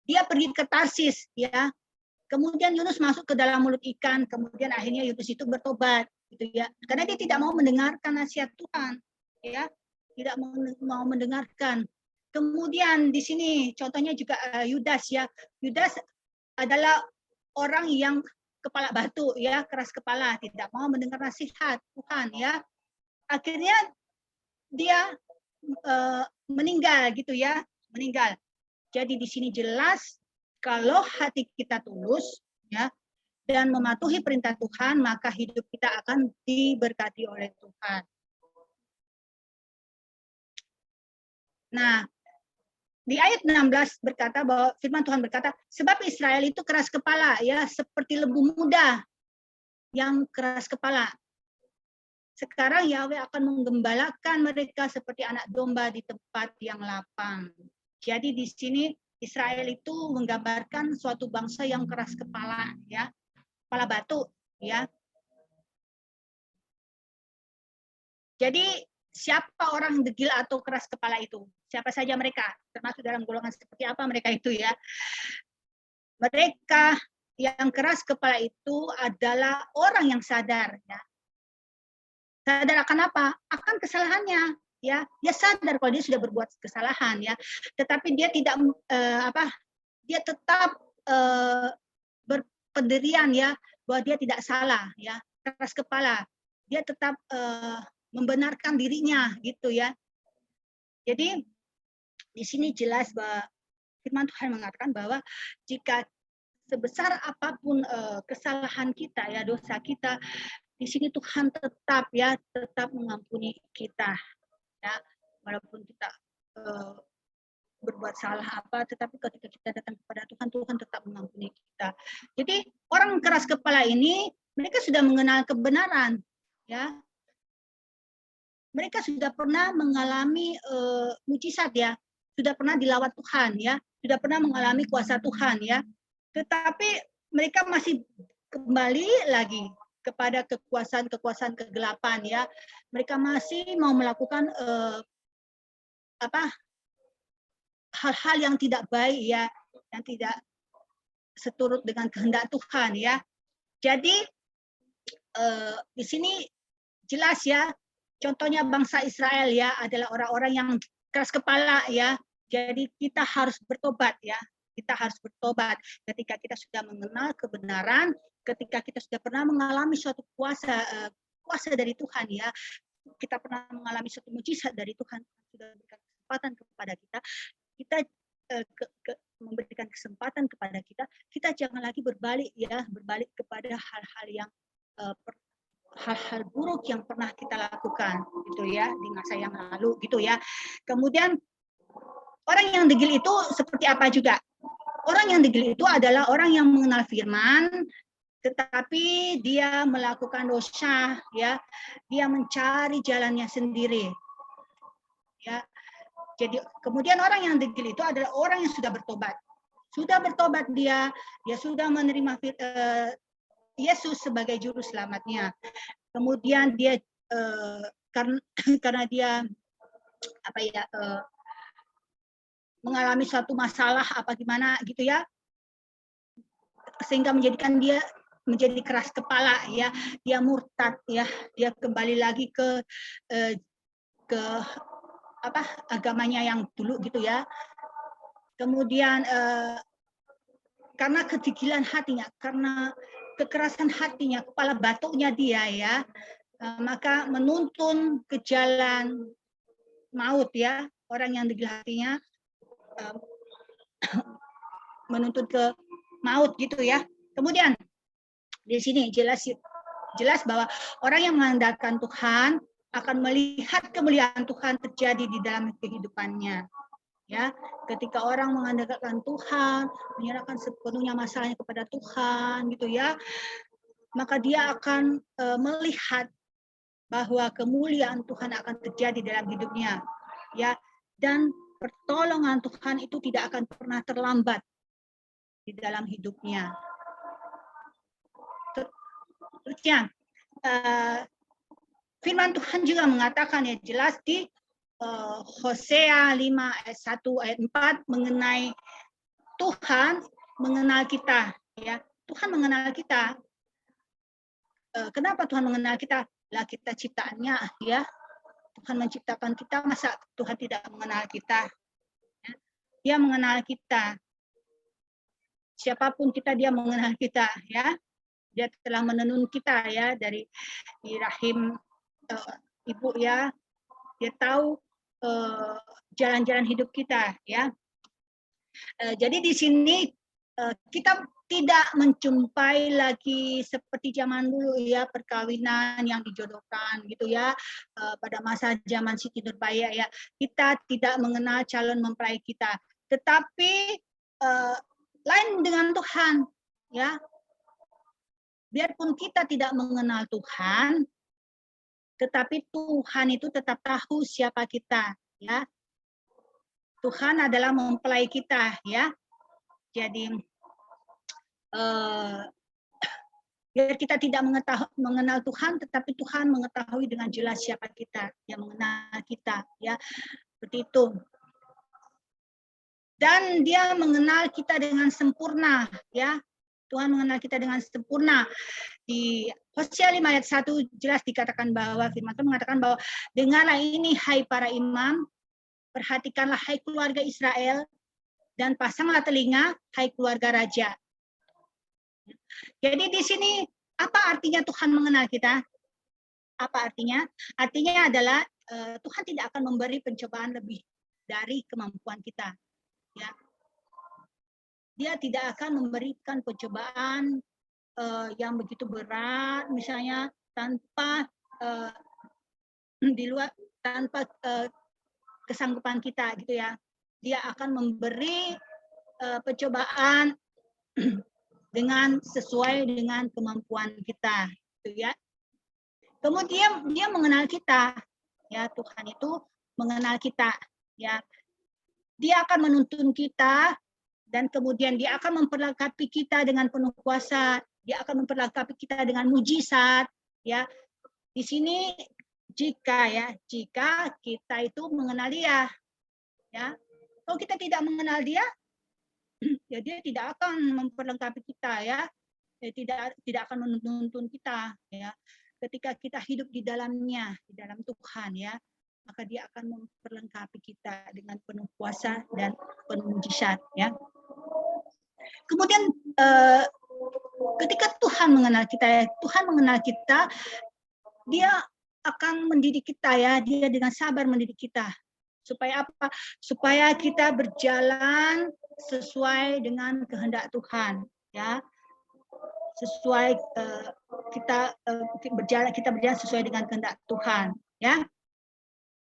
E: Dia pergi ke Tarsis ya. Kemudian Yunus masuk ke dalam mulut ikan, kemudian akhirnya Yunus itu bertobat gitu ya. Karena dia tidak mau mendengarkan nasihat Tuhan ya. Tidak mau mendengarkan. Kemudian di sini contohnya juga Yudas ya. Yudas adalah orang yang kepala batu ya, keras kepala, tidak mau mendengar nasihat Tuhan ya. Akhirnya dia meninggal gitu ya, meninggal. Jadi di sini jelas kalau hati kita tulus ya dan mematuhi perintah Tuhan, maka hidup kita akan diberkati oleh Tuhan. Nah, di ayat 16 berkata bahwa firman Tuhan berkata, sebab Israel itu keras kepala ya, seperti lembu muda yang keras kepala. Sekarang Yahweh akan menggembalakan mereka seperti anak domba di tempat yang lapang. Jadi di sini Israel itu menggambarkan suatu bangsa yang keras kepala ya, kepala batu ya. Jadi siapa orang degil atau keras kepala itu? Siapa saja mereka? Termasuk dalam golongan seperti apa mereka itu ya? Mereka yang keras kepala itu adalah orang yang sadar ya. Sadar akan apa? Akan kesalahannya ya. Dia sadar kalau dia sudah berbuat kesalahan ya. Tetapi dia tidak dia tetap berpendirian ya bahwa dia tidak salah ya. Keras kepala. Dia tetap membenarkan dirinya gitu ya. Jadi di sini jelas bahwa firman Tuhan mengatakan bahwa jika sebesar apapun kesalahan kita ya, dosa kita, di sini Tuhan tetap mengampuni kita ya, walaupun kita berbuat salah apa, tetapi ketika kita datang kepada Tuhan, Tuhan tetap mengampuni kita. Jadi orang keras kepala ini mereka sudah mengenal kebenaran ya. Mereka sudah pernah mengalami mujizat ya, sudah pernah dilawat Tuhan ya, sudah pernah mengalami kuasa Tuhan ya. Tetapi mereka masih kembali lagi kepada kekuasaan kegelapan ya. Mereka masih mau melakukan hal-hal yang tidak baik ya, yang tidak seturut dengan kehendak Tuhan ya. Jadi di sini jelas ya. Contohnya bangsa Israel ya adalah orang-orang yang keras kepala ya. Jadi kita harus bertobat ya. Kita harus bertobat ketika kita sudah mengenal kebenaran, ketika kita sudah pernah mengalami suatu kuasa dari Tuhan ya. Kita pernah mengalami suatu mujizat dari Tuhan, sudah memberikan kesempatan kepada kita. Kita memberikan kesempatan kepada kita jangan lagi berbalik kepada hal-hal yang hal-hal buruk yang pernah kita lakukan gitu ya di masa yang lalu gitu ya. Kemudian orang yang degil itu seperti apa juga? Orang yang degil itu adalah orang yang mengenal firman tetapi dia melakukan dosa ya. Dia mencari jalannya sendiri. Ya. Jadi kemudian orang yang degil itu adalah orang yang sudah bertobat. Sudah bertobat dia sudah menerima Yesus sebagai juru selamatnya. Kemudian dia karena dia mengalami suatu masalah apa gimana gitu ya, sehingga menjadikan dia menjadi keras kepala ya, dia murtad ya, dia kembali lagi ke agamanya yang dulu gitu ya. Kemudian karena kedegilan hatinya, karena kekerasan hatinya, kepala batunya dia ya, maka menuntun ke jalan maut ya, orang yang di hatinya menuntun ke maut gitu ya. Kemudian di sini jelas bahwa orang yang mengandalkan Tuhan akan melihat kemuliaan Tuhan terjadi di dalam kehidupannya. Ya, ketika orang mengandalkan Tuhan, menyerahkan sepenuhnya masalahnya kepada Tuhan gitu ya, maka dia akan melihat bahwa kemuliaan Tuhan akan terjadi dalam hidupnya. Ya, dan pertolongan Tuhan itu tidak akan pernah terlambat di dalam hidupnya. Terusnya, firman Tuhan juga mengatakan ya jelas di Hosea 5 ayat 1 ayat 4 mengenai Tuhan mengenal kita ya. Tuhan mengenal kita. Kenapa Tuhan mengenal kita? Lah kita ciptaannya ya. Tuhan menciptakan kita, masa Tuhan tidak mengenal kita? Ya. Dia mengenal kita. Siapapun kita, dia mengenal kita ya. Dia telah menenun kita ya dari di rahim ibu ya. Dia tahu jalan-jalan hidup kita ya. Jadi di sini kita tidak menjumpai lagi seperti zaman dulu ya, perkawinan yang dijodohkan gitu ya, pada masa zaman Siti Nurbaya ya. Kita tidak mengenal calon mempelai kita, tetapi lain dengan Tuhan ya. Biarpun kita tidak mengenal Tuhan, tetapi Tuhan itu tetap tahu siapa kita ya. Tuhan adalah mempelai kita ya. Jadi biar kita tidak mengenal Tuhan, tetapi Tuhan mengetahui dengan jelas siapa kita, yang mengenal kita ya. Seperti itu. Dan dia mengenal kita dengan sempurna ya. Tuhan mengenal kita dengan sempurna. Di Hosea 5 ayat 1 jelas dikatakan bahwa firman Tuhan mengatakan bahwa dengarlah ini hai para imam, perhatikanlah hai keluarga Israel, dan pasanglah telinga hai keluarga raja. Jadi di sini apa artinya Tuhan mengenal kita? Apa artinya? Artinya adalah Tuhan tidak akan memberi pencobaan lebih dari kemampuan kita. Ya. Dia tidak akan memberikan pencobaan yang begitu berat, misalnya tanpa di luar, tanpa kesanggupan kita gitu ya. Dia akan memberi pencobaan dengan sesuai dengan kemampuan kita, gitu ya. Kemudian dia mengenal kita, ya, Tuhan itu mengenal kita, ya. Dia akan menuntun kita, dan kemudian dia akan memperlengkapi kita dengan penuh kuasa, dia akan memperlengkapi kita dengan mujizat, ya. Di sini jika kita itu mengenal dia, ya. Kalau kita tidak mengenal dia, ya dia tidak akan memperlengkapi kita, ya. Tidak akan menuntun kita, ya. Ketika kita hidup di dalamnya, di dalam Tuhan, ya, maka dia akan memperlengkapi kita dengan penuh kuasa dan penuh mujizat, ya. Kemudian ketika Tuhan mengenal kita, dia akan mendidik kita, ya, dia dengan sabar mendidik kita. Supaya apa? Supaya kita berjalan sesuai dengan kehendak Tuhan, ya. Sesuai kita berjalan sesuai dengan kehendak Tuhan, ya.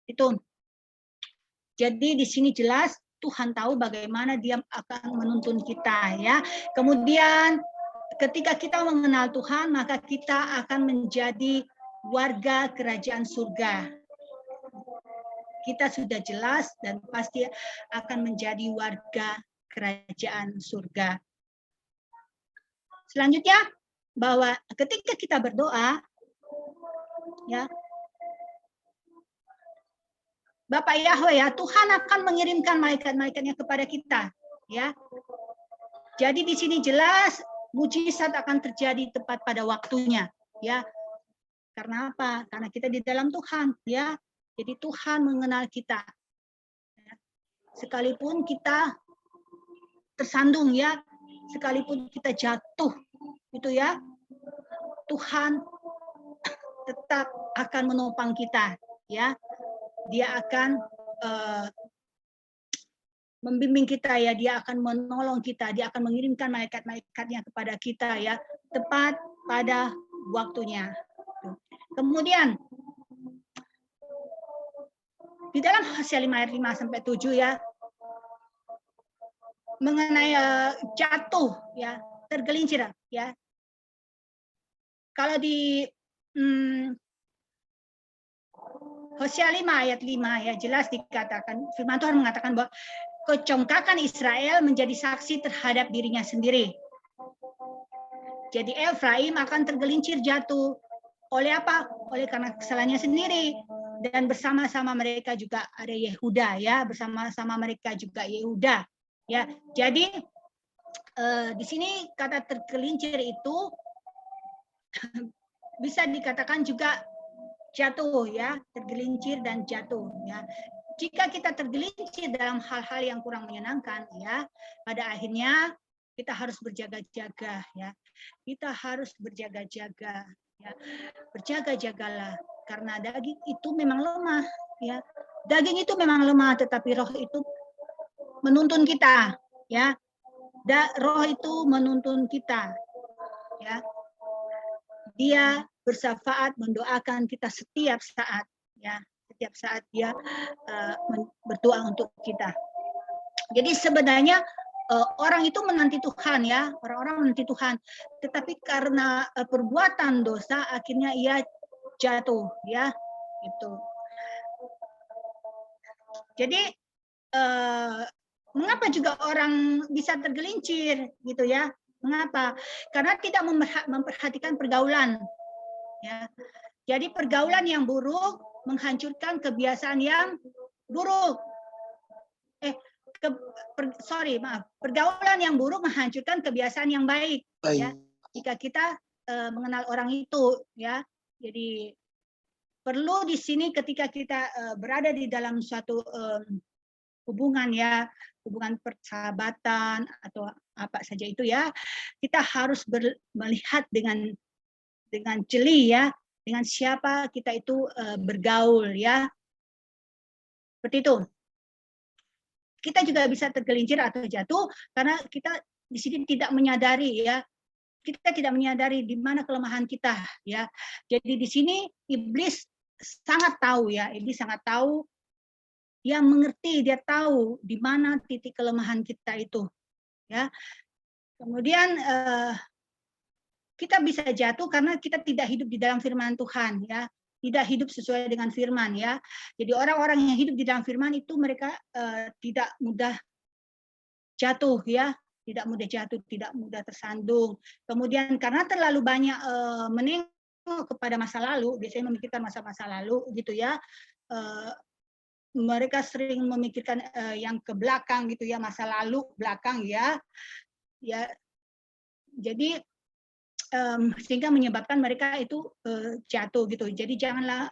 E: Itu. Jadi di sini jelas Tuhan tahu bagaimana dia akan menuntun kita, ya. Kemudian ketika kita mengenal Tuhan, maka kita akan menjadi warga kerajaan surga. Kita sudah jelas dan pasti akan menjadi warga kerajaan surga. Selanjutnya, bahwa ketika kita berdoa, ya, Bapak Yahweh, ya, Tuhan akan mengirimkan malaikat-malaikatnya kepada kita, ya. Jadi di sini jelas mujizat akan terjadi tepat pada waktunya, ya. Karena apa? Karena kita di dalam Tuhan, ya. Jadi Tuhan mengenal kita. Sekalipun kita tersandung, ya, sekalipun kita jatuh, itu ya, Tuhan tetap akan menopang kita, ya. Dia akan membimbing kita, ya. Dia akan menolong kita, dia akan mengirimkan malaikat-malaikatnya kepada kita, ya, tepat pada waktunya. Kemudian di dalam Hosea 5 ayat 5 sampai 7, ya, mengenai jatuh, ya, tergelincir, ya. Kalau di Hosea 5 ayat 5, ya, jelas dikatakan, firman Tuhan mengatakan bahwa kecongkakan Israel menjadi saksi terhadap dirinya sendiri. Jadi Efraim akan tergelincir jatuh. Oleh apa? Oleh karena kesalahannya sendiri. Dan bersama-sama mereka juga ada Yehuda, ya, bersama-sama mereka juga Yehuda, ya. Jadi di sini kata tergelincir itu bisa dikatakan juga jatuh, ya, tergelincir dan jatuh, ya. Jika kita tergelincir dalam hal-hal yang kurang menyenangkan, ya, pada akhirnya kita harus berjaga-jaga, ya. Kita harus berjaga-jaga, ya. Berjaga-jagalah, karena daging itu memang lemah, ya. Daging itu memang lemah, tetapi roh itu menuntun kita, ya. Roh itu menuntun kita, ya. Dia bersyafaat mendoakan kita setiap saat, ya. Setiap saat dia berdoa untuk kita. Jadi sebenarnya orang itu menanti Tuhan, ya, orang-orang menanti Tuhan, tetapi karena perbuatan dosa akhirnya ia jatuh, ya, itu. Jadi mengapa juga orang bisa tergelincir, gitu, ya? Mengapa? Karena tidak memperhatikan pergaulan, ya. Jadi pergaulan yang buruk menghancurkan kebiasaan yang buruk. Pergaulan yang buruk menghancurkan kebiasaan yang baik, ya. Jika kita mengenal orang itu, ya. Jadi perlu di sini ketika kita berada di dalam suatu hubungan, ya, hubungan persahabatan atau apa saja itu, ya, kita harus melihat dengan jeli, ya, dengan siapa kita itu bergaul, ya. Seperti itu. Kita juga bisa tergelincir atau jatuh karena kita di sini tidak menyadari, ya. Kita tidak menyadari di mana kelemahan kita, ya. Jadi di sini iblis sangat tahu, ya. Iblis sangat tahu, dia mengerti, dia tahu di mana titik kelemahan kita itu, ya. Kemudian kita bisa jatuh karena kita tidak hidup di dalam firman Tuhan, ya. Tidak hidup sesuai dengan firman, ya. Jadi orang-orang yang hidup di dalam firman itu mereka tidak mudah jatuh, ya. Tidak mudah jatuh, tidak mudah tersandung. Kemudian karena terlalu banyak menengok kepada masa lalu, biasanya memikirkan masa-masa lalu, gitu, ya. Mereka sering memikirkan yang ke belakang, gitu, ya, masa lalu belakang, ya. Ya. Jadi sehingga menyebabkan mereka itu jatuh, gitu. Jadi janganlah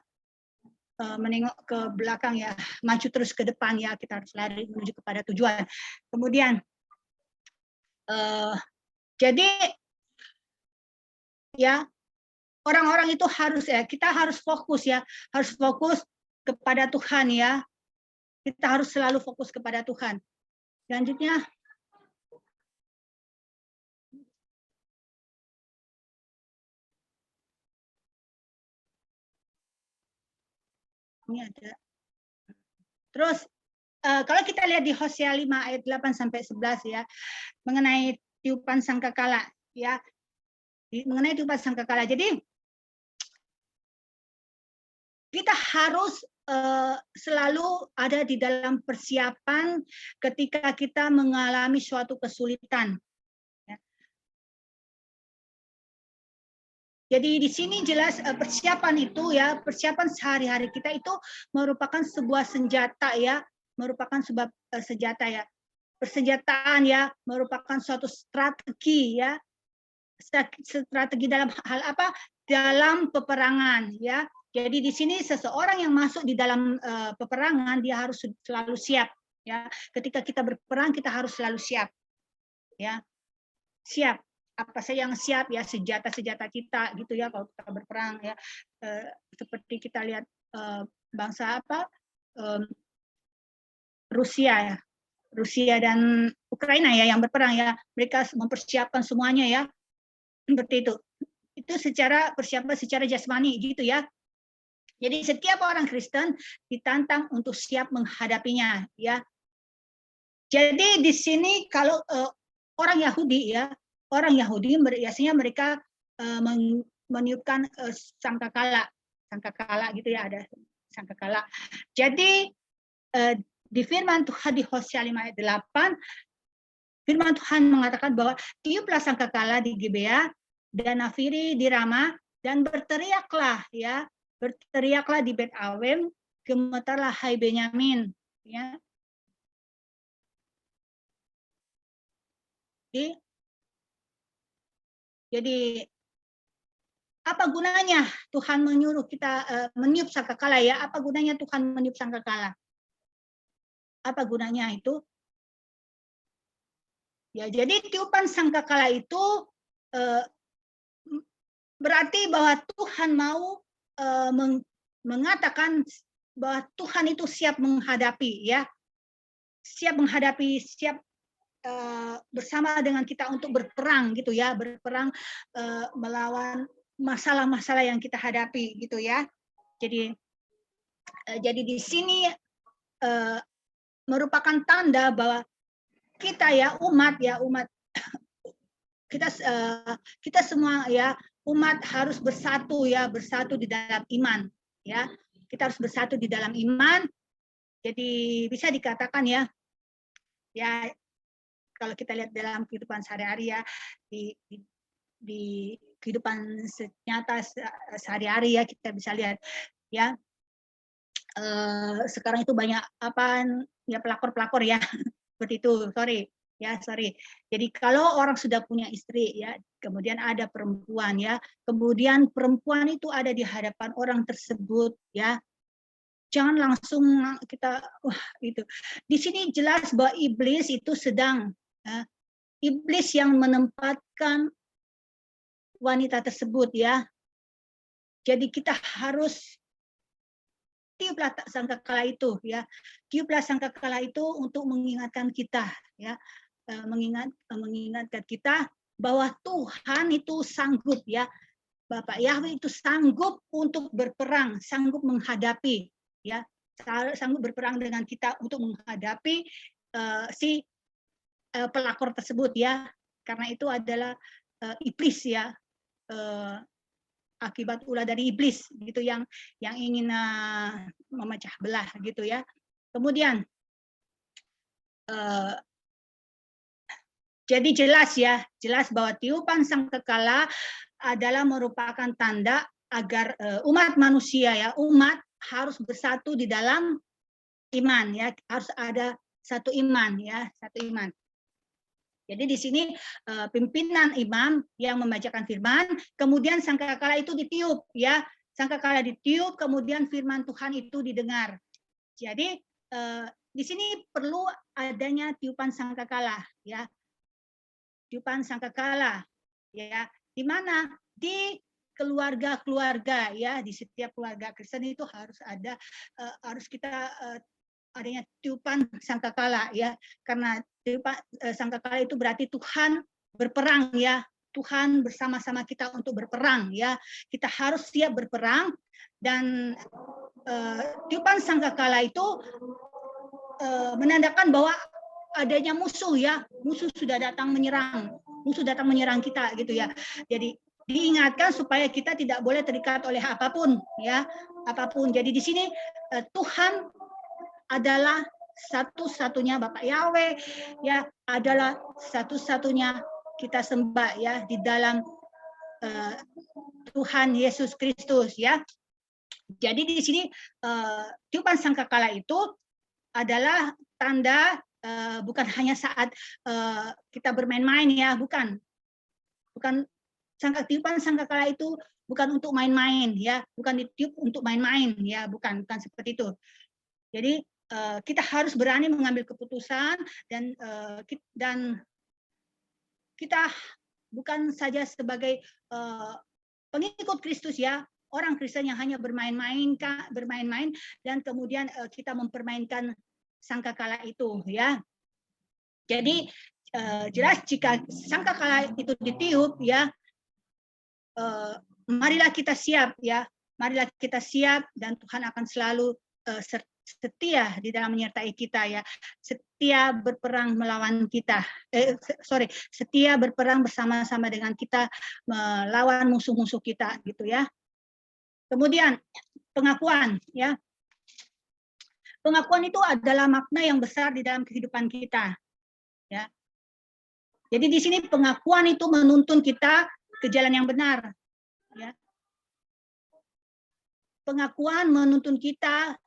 E: menengok ke belakang, ya, maju terus ke depan, ya. Kita harus lari menuju kepada tujuan. Kemudian jadi, ya, orang-orang itu harus, ya, kita harus fokus, ya, harus fokus kepada Tuhan, ya. Kita harus selalu fokus kepada Tuhan. Selanjutnya, ini ada. Terus kalau kita lihat di Hosea 5 ayat 8 sampai 11, ya, mengenai tiupan sangkakala, ya. Mengenai tiupan sangkakala. Jadi kita harus selalu ada di dalam persiapan ketika kita mengalami suatu kesulitan. Ya. Jadi di sini jelas persiapan itu, ya, persiapan sehari-hari kita itu merupakan sebuah senjata, ya, merupakan sebuah senjata, ya. Persenjataan, ya, merupakan suatu strategi, ya. Strategi dalam hal apa? Dalam peperangan, ya. Jadi di sini seseorang yang masuk di dalam peperangan dia harus selalu siap, ya. Ketika kita berperang kita harus selalu siap, ya. Siap. apa saja yang siap ya, senjata-senjata kita gitu ya kalau kita berperang ya. Seperti kita lihat bangsa apa Rusia dan Ukraina ya yang berperang ya, mereka mempersiapkan semuanya ya, seperti itu. Itu secara persiapan secara jasmani gitu ya. Jadi setiap orang Kristen ditantang untuk siap menghadapinya ya. Jadi di sini kalau orang Yahudi ya, biasanya mereka meniupkan sangkakala gitu ya, ada sangkakala. Jadi di firman Tuhan di Hosea 5 ayat 8, firman Tuhan mengatakan bahwa tiuplah sangkakala di Gibea dan nafiri di Rama, dan berteriaklah ya, berteriaklah di Bet Awen, gemetarlah hai Benyamin ya. Jadi apa gunanya Tuhan menyuruh kita meniup sangkakala ya? Apa gunanya Tuhan meniup sangkakala? Apa gunanya itu? Ya, jadi tiupan sangkakala itu berarti bahwa Tuhan mau mengatakan bahwa Tuhan itu siap menghadapi ya, siap menghadapi, siap bersama dengan kita untuk berperang gitu ya, berperang melawan masalah-masalah yang kita hadapi gitu ya. Jadi di sini merupakan tanda bahwa kita ya umat kita semua ya umat harus bersatu ya, bersatu di dalam iman ya. Kita harus bersatu di dalam iman. Jadi bisa dikatakan ya kalau kita lihat dalam kehidupan sehari-hari ya, di kehidupan nyata sehari-hari ya, kita bisa lihat ya, sekarang itu banyak apa ya, pelakor ya seperti itu. Sorry. Jadi kalau orang sudah punya istri ya, kemudian ada perempuan ya, kemudian perempuan itu ada di hadapan orang tersebut ya, jangan langsung kita itu. Di sini jelas bahwa iblis itu sedang iblis yang menempatkan wanita tersebut ya. Jadi kita harus tiuplah sangkakala itu ya. Tiuplah sangkakala itu untuk mengingatkan kita ya. Mengingatkan kita bahwa Tuhan itu sanggup ya. Bapak Yahweh itu sanggup untuk berperang, sanggup menghadapi ya. Sanggup berperang dengan kita untuk menghadapi si pelakor tersebut ya, karena itu adalah iblis ya, akibat ulah dari iblis gitu yang ingin memecah belah gitu ya. Kemudian jadi jelas bahwa tiupan sangkakala adalah merupakan tanda agar umat manusia ya, umat harus bersatu di dalam iman ya, harus ada satu iman ya, satu iman. Jadi di sini pimpinan imam yang membacakan firman, kemudian sangkakala itu ditiup ya, sangkakala ditiup, kemudian firman Tuhan itu didengar. Jadi di sini perlu adanya tiupan sangkakala ya, tiupan sangkakala ya, di mana di keluarga-keluarga ya, di setiap keluarga Kristen itu harus ada harus kita adanya tiupan sangkakala ya, karena tiupan sangkakala itu berarti Tuhan berperang ya, Tuhan bersama-sama kita untuk berperang ya, kita harus siap berperang. Dan tiupan sangkakala itu menandakan bahwa adanya musuh ya, musuh sudah datang menyerang kita gitu ya. Jadi diingatkan supaya kita tidak boleh terikat oleh apapun ya, apapun. Jadi di sini Tuhan adalah satu-satunya Bapak Yahweh ya, adalah satu-satunya kita sembah ya di dalam Tuhan Yesus Kristus ya. Jadi di sini tiupan sangkakala itu adalah tanda bukan hanya saat kita bermain-main ya, bukan tiupan sangkakala itu bukan untuk main-main ya, bukan ditiup untuk main-main ya, bukan seperti itu. Jadi kita harus berani mengambil keputusan dan kita bukan saja sebagai pengikut Kristus ya, orang Kristen yang hanya bermain-main dan kemudian kita mempermainkan sangkakala itu ya. Jadi jelas jika sangkakala itu ditiup ya, marilah kita siap ya, marilah kita siap dan Tuhan akan selalu setia di dalam menyertai kita ya, setia berperang melawan kita, setia berperang bersama-sama dengan kita melawan musuh-musuh kita gitu ya. Kemudian pengakuan ya, pengakuan itu adalah makna yang besar di dalam kehidupan kita ya. Jadi di sini pengakuan itu menuntun kita ke jalan yang benar ya. Pengakuan menuntun kita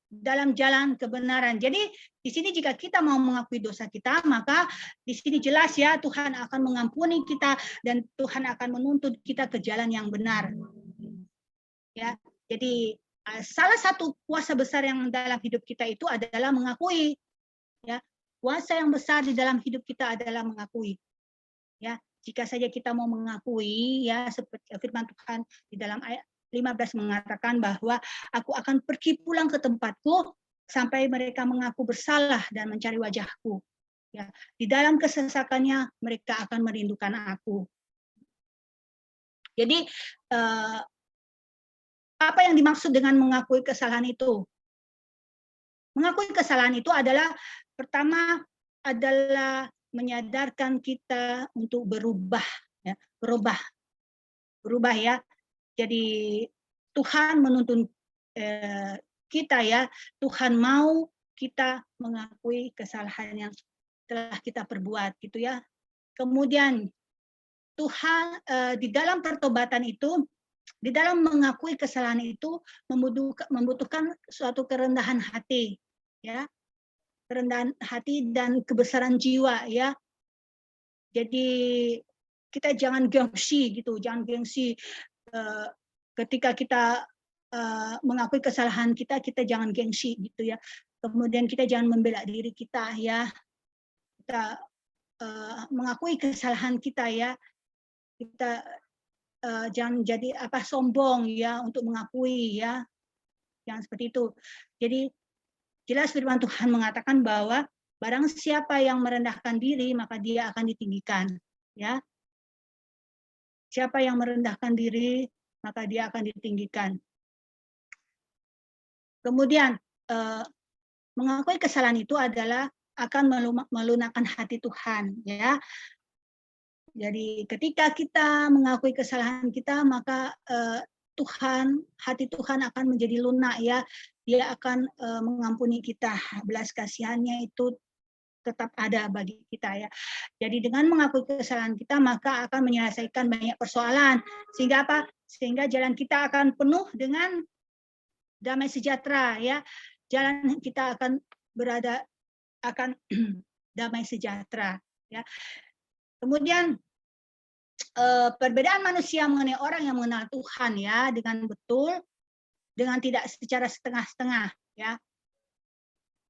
E: dalam jalan kebenaran. Jadi di sini jika kita mau mengakui dosa kita, maka di sini jelas ya Tuhan akan mengampuni kita dan Tuhan akan menuntun kita ke jalan yang benar. Ya. Jadi salah satu kuasa besar yang dalam hidup kita itu adalah mengakui. Ya. Kuasa yang besar di dalam hidup kita adalah mengakui. Ya, jika saja kita mau mengakui ya, seperti firman Tuhan di dalam ayat 15 mengatakan bahwa aku akan pergi pulang ke tempatku sampai mereka mengaku bersalah dan mencari wajahku. Ya, di dalam kesesakannya mereka akan merindukan aku. Jadi apa yang dimaksud dengan mengakui kesalahan itu? Mengakui kesalahan itu adalah pertama adalah menyadarkan kita untuk berubah ya, berubah ya. Jadi Tuhan menuntun kita ya, Tuhan mau kita mengakui kesalahan yang telah kita perbuat gitu ya. Kemudian Tuhan di dalam pertobatan itu, di dalam mengakui kesalahan itu membutuhkan suatu kerendahan hati ya. Kerendahan hati dan kebesaran jiwa ya. Jadi kita jangan gengsi gitu, jangan gengsi ketika kita mengakui kesalahan kita, kita jangan gengsi gitu ya. Kemudian kita jangan membela diri kita ya. Kita mengakui kesalahan kita ya. Kita jangan jadi sombong ya untuk mengakui ya. Jangan seperti itu. Jadi jelas firman Tuhan mengatakan bahwa barang siapa yang merendahkan diri maka dia akan ditinggikan ya. Siapa yang merendahkan diri maka dia akan ditinggikan. Kemudian mengakui kesalahan itu adalah akan melunakkan hati Tuhan ya. Jadi ketika kita mengakui kesalahan kita maka hati Tuhan akan menjadi lunak ya. Dia akan mengampuni kita. Belas kasihannya itu tetap ada bagi kita ya. Jadi dengan mengakui kesalahan kita maka akan menyelesaikan banyak persoalan. Sehingga apa? Sehingga jalan kita akan penuh dengan damai sejahtera ya. Jalan kita akan damai sejahtera ya. Kemudian perbedaan manusia mengenai orang yang mengenal Tuhan ya dengan betul, dengan tidak secara setengah-setengah ya.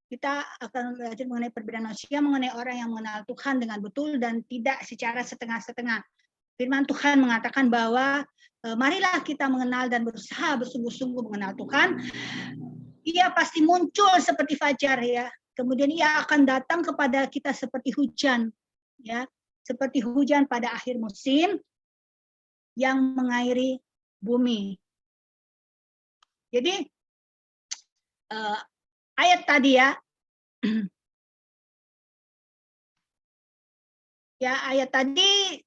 E: Kita akan belajar mengenai perbedaan manusia mengenai orang yang mengenal Tuhan dengan betul dan tidak secara setengah-setengah. Firman Tuhan mengatakan bahwa marilah kita mengenal dan berusaha bersungguh-sungguh mengenal Tuhan. Ia pasti muncul seperti fajar ya. Kemudian ia akan datang kepada kita seperti hujan ya, seperti hujan pada akhir musim yang mengairi bumi. Jadi ayat tadi ya, ayat tadi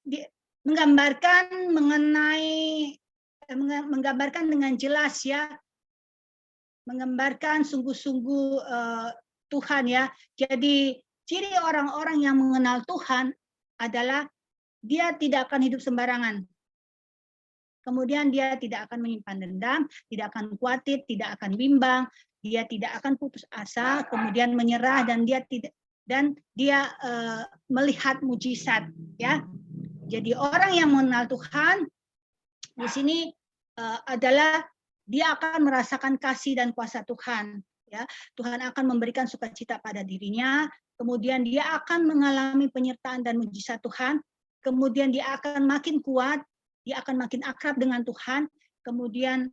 E: menggambarkan dengan jelas ya, menggambarkan sungguh-sungguh Tuhan ya. Jadi ciri orang-orang yang mengenal Tuhan adalah dia tidak akan hidup sembarangan. Kemudian dia tidak akan menyimpan dendam, tidak akan khawatir, tidak akan bimbang, dia tidak akan putus asa, kemudian menyerah dan dia melihat mujizat ya. Jadi orang yang mengenal Tuhan di sini adalah dia akan merasakan kasih dan kuasa Tuhan ya. Tuhan akan memberikan sukacita pada dirinya, kemudian dia akan mengalami penyertaan dan mujizat Tuhan kemudian dia akan makin kuat, dia akan makin akrab dengan Tuhan, kemudian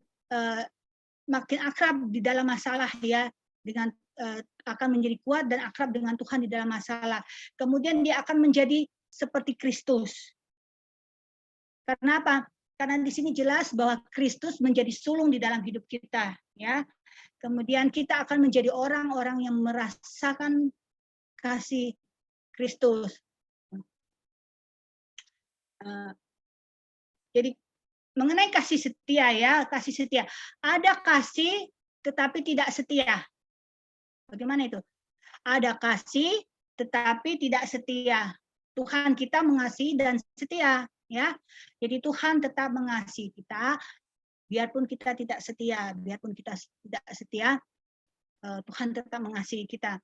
E: makin akrab di dalam masalah ya, dengan akan menjadi kuat dan akrab dengan Tuhan di dalam masalah. Kemudian dia akan menjadi seperti Kristus. Karena apa? Karena di sini jelas bahwa Kristus menjadi sulung di dalam hidup kita, ya. Kemudian kita akan menjadi orang-orang yang merasakan kasih Kristus. Jadi mengenai kasih setia ya, kasih setia. Ada kasih tetapi tidak setia. Bagaimana itu? Ada kasih tetapi tidak setia. Tuhan kita mengasihi dan setia, ya. Jadi Tuhan tetap mengasihi kita, biarpun kita tidak setia, Tuhan tetap mengasihi kita.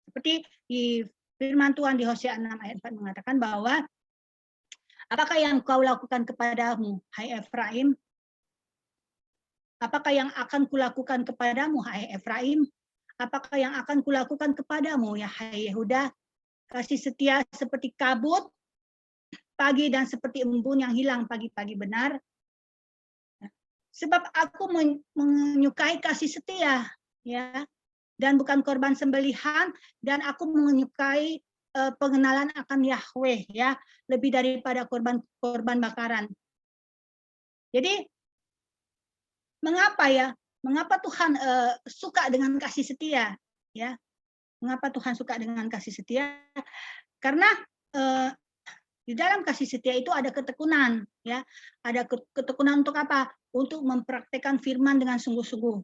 E: Seperti di firman Tuhan di Hosea 6 ayat 4 mengatakan bahwa apakah yang kau lakukan kepadamu, hai Efraim? Apakah yang akan kulakukan kepadamu, hai Efraim? Apakah yang akan kulakukan kepadamu, ya hai Yehuda? Kasih setia seperti kabut pagi dan seperti embun yang hilang pagi-pagi, benar. Sebab aku menyukai kasih setia, ya, dan bukan korban sembelihan, dan aku menyukai pengenalan akan Yahweh, ya, lebih daripada korban bakaran. Jadi mengapa ya? Mengapa Tuhan suka dengan kasih setia, ya? Mengapa Tuhan suka dengan kasih setia? Karena di dalam kasih setia itu ada ketekunan, ya. Ada ketekunan untuk apa? Untuk mempraktekkan firman dengan sungguh-sungguh,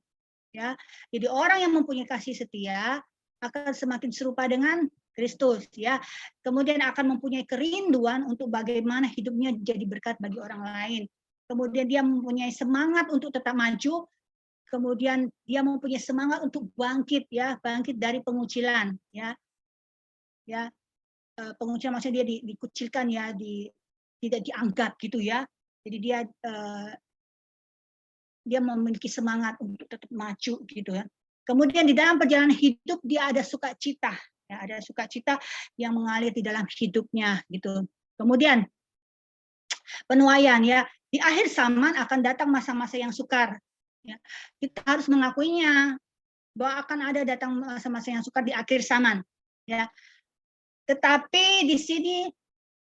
E: ya. Jadi orang yang mempunyai kasih setia akan semakin serupa dengan Kristus, ya. Kemudian akan mempunyai kerinduan untuk bagaimana hidupnya jadi berkat bagi orang lain. Kemudian dia mempunyai semangat untuk tetap maju. Kemudian dia mempunyai semangat untuk bangkit, ya, bangkit dari pengucilan, ya. Ya. Pengucilan maksudnya dia dikucilkan, ya, tidak dianggap gitu, ya. Jadi dia memiliki semangat untuk tetap maju gitu, ya. Kemudian di dalam perjalanan hidup dia ada sukacita, ya, ada sukacita yang mengalir di dalam hidupnya gitu. Kemudian penuaian, ya, di akhir zaman akan datang masa-masa yang sukar, ya. Kita harus mengakuinya bahwa akan ada datang masa-masa yang sukar di akhir zaman, ya. Tetapi di sini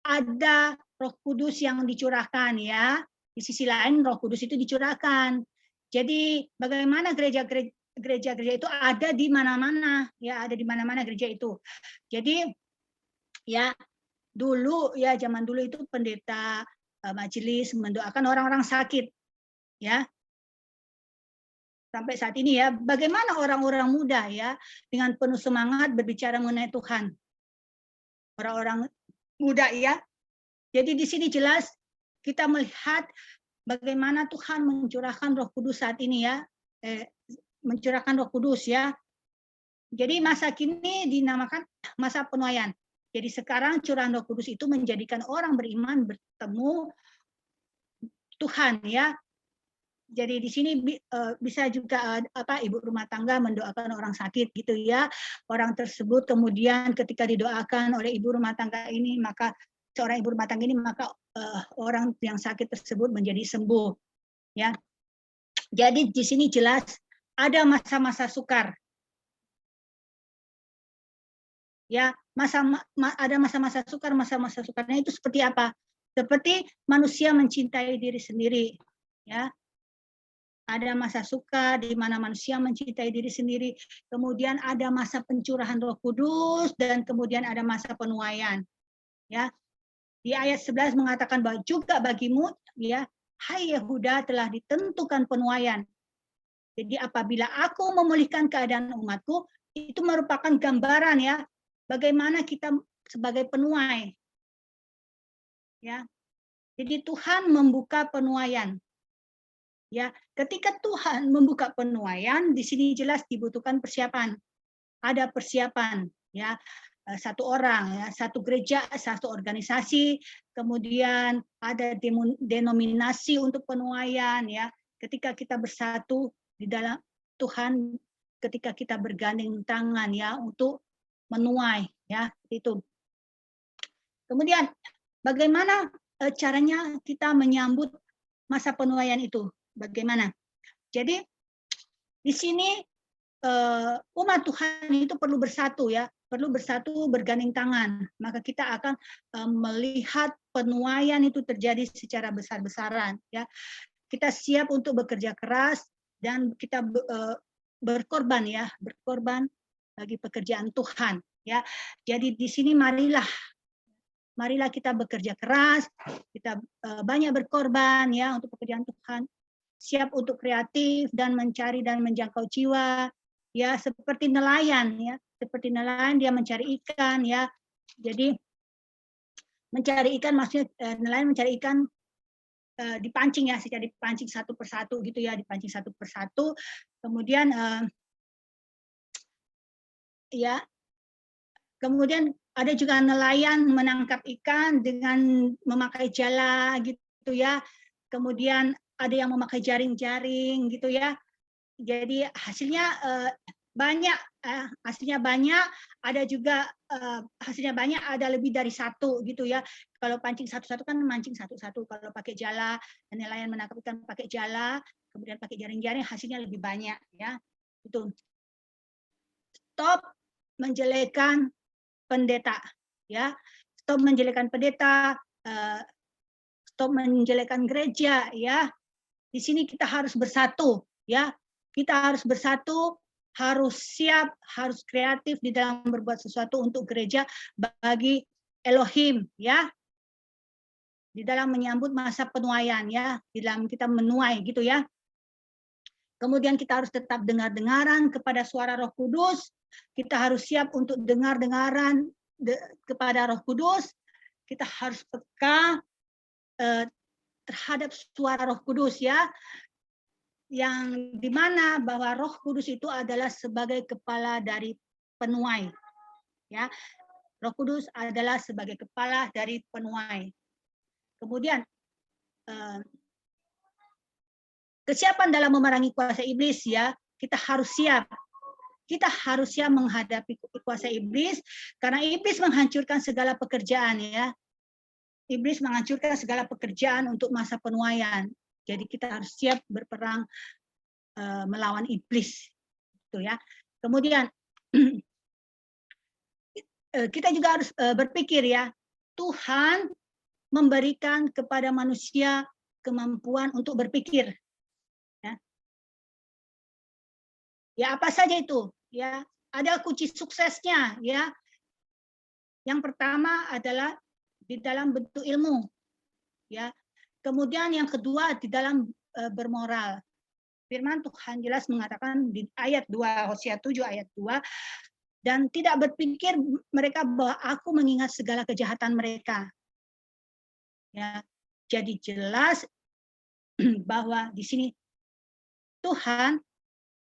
E: ada Roh Kudus yang dicurahkan, ya. Di sisi lain Roh Kudus itu dicurahkan. Jadi bagaimana gereja-gereja itu ada di mana-mana, ya, ada di mana-mana gereja itu. Jadi ya dulu, ya, zaman dulu itu pendeta majelis mendoakan orang-orang sakit, ya. Sampai saat ini, ya, bagaimana orang-orang muda, ya, dengan penuh semangat berbicara mengenai Tuhan. Orang-orang muda, ya. Jadi di sini jelas kita melihat bagaimana Tuhan mencurahkan Roh Kudus saat ini, ya. Mencurahkan Roh Kudus, ya. Jadi masa kini dinamakan masa penuaian. Jadi sekarang curahan Roh Kudus itu menjadikan orang beriman bertemu Tuhan, ya. Jadi di sini bisa juga ibu rumah tangga mendoakan orang sakit gitu, ya. Orang tersebut kemudian ketika didoakan oleh ibu rumah tangga ini, maka seorang ibu rumah tangga ini, maka orang yang sakit tersebut menjadi sembuh, ya. Jadi di sini jelas ada masa-masa sukar, ya. Ada masa-masa sukar. Masa-masa sukarnya itu seperti apa? Seperti manusia mencintai diri sendiri, ya. Ada masa suka di mana manusia mencintai diri sendiri, kemudian ada masa pencurahan Roh Kudus, dan kemudian ada masa penuaian, ya. Di ayat 11 mengatakan bahwa juga bagimu, ya, hai Yehuda, telah ditentukan penuaian. Jadi apabila aku memulihkan keadaan umatku, itu merupakan gambaran, ya, bagaimana kita sebagai penuai, ya. Jadi Tuhan membuka penuaian. Ya, ketika Tuhan membuka penuaian, di sini jelas dibutuhkan persiapan. Ada persiapan, ya. Satu orang, ya, satu gereja, satu organisasi, kemudian ada denominasi untuk penuaian, ya. Ketika kita bersatu di dalam Tuhan, ketika kita bergandeng tangan, ya, untuk menuai, ya, itu. Kemudian bagaimana caranya kita menyambut masa penuaian itu? Bagaimana? Jadi di sini umat Tuhan itu perlu bersatu ya, perlu bersatu bergandeng tangan. Maka kita akan melihat penuaian itu terjadi secara besar-besaran ya. Kita siap untuk bekerja keras dan kita berkorban ya, berkorban bagi pekerjaan Tuhan ya. Jadi di sini marilah kita bekerja keras, kita banyak berkorban ya untuk pekerjaan Tuhan, siap untuk kreatif dan mencari dan menjangkau jiwa ya, seperti nelayan ya, seperti nelayan dia mencari ikan ya. Jadi mencari ikan maksudnya nelayan mencari ikan dipancing ya, secara dipancing satu persatu gitu ya, dipancing satu persatu. Kemudian ya, kemudian ada juga nelayan menangkap ikan dengan memakai jala gitu ya. Kemudian ada yang memakai jaring-jaring gitu ya. Jadi hasilnya banyak, hasilnya banyak. Ada juga hasilnya banyak, ada lebih dari satu gitu ya. Kalau pancing satu-satu kan mancing satu-satu. Kalau pakai jala, nelayan menangkap ikan pakai jala, kemudian pakai jaring-jaring, hasilnya lebih banyak ya. Itu. Stop menjelekan pendeta ya. Stop menjelekan pendeta, stop menjelekan gereja ya. Di sini kita harus bersatu ya. Kita harus bersatu, harus siap, harus kreatif di dalam berbuat sesuatu untuk gereja bagi Elohim ya. Di dalam menyambut masa penuaian ya, di dalam kita menuai gitu ya. Kemudian kita harus tetap dengar-dengaran kepada suara Roh Kudus. Kita harus siap untuk dengar-dengaran kepada Roh Kudus. Kita harus peka terhadap suara Roh Kudus ya. Yang dimana bahwa Roh Kudus itu adalah sebagai kepala dari penuai. Ya, Roh Kudus adalah sebagai kepala dari penuai. Kemudian kesiapan dalam memerangi kuasa iblis ya, kita harus siap. Kita harus siap menghadapi kuasa iblis karena iblis menghancurkan segala pekerjaan ya. Iblis menghancurkan segala pekerjaan untuk masa penuaian. Jadi kita harus siap berperang melawan iblis gitu ya. Kemudian kita juga harus berpikir ya, Tuhan memberikan kepada manusia kemampuan untuk berpikir. Ya apa saja itu? Ya, ada kunci suksesnya ya. Yang pertama adalah di dalam bentuk ilmu. Ya. Kemudian yang kedua di dalam bermoral. Firman Tuhan jelas mengatakan di ayat 2 Hosea 7 ayat 2, dan tidak berpikir mereka bahwa aku mengingat segala kejahatan mereka. Ya, jadi jelas bahwa di sini Tuhan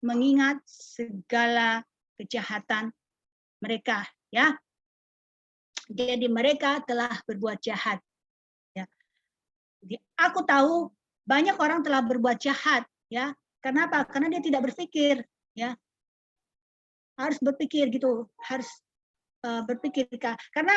E: mengingat segala kejahatan mereka, ya. Jadi mereka telah berbuat jahat. Ya. Jadi aku tahu banyak orang telah berbuat jahat, ya. Kenapa? Karena dia tidak berpikir, ya. Harus berpikir gitu, harus berpikir karena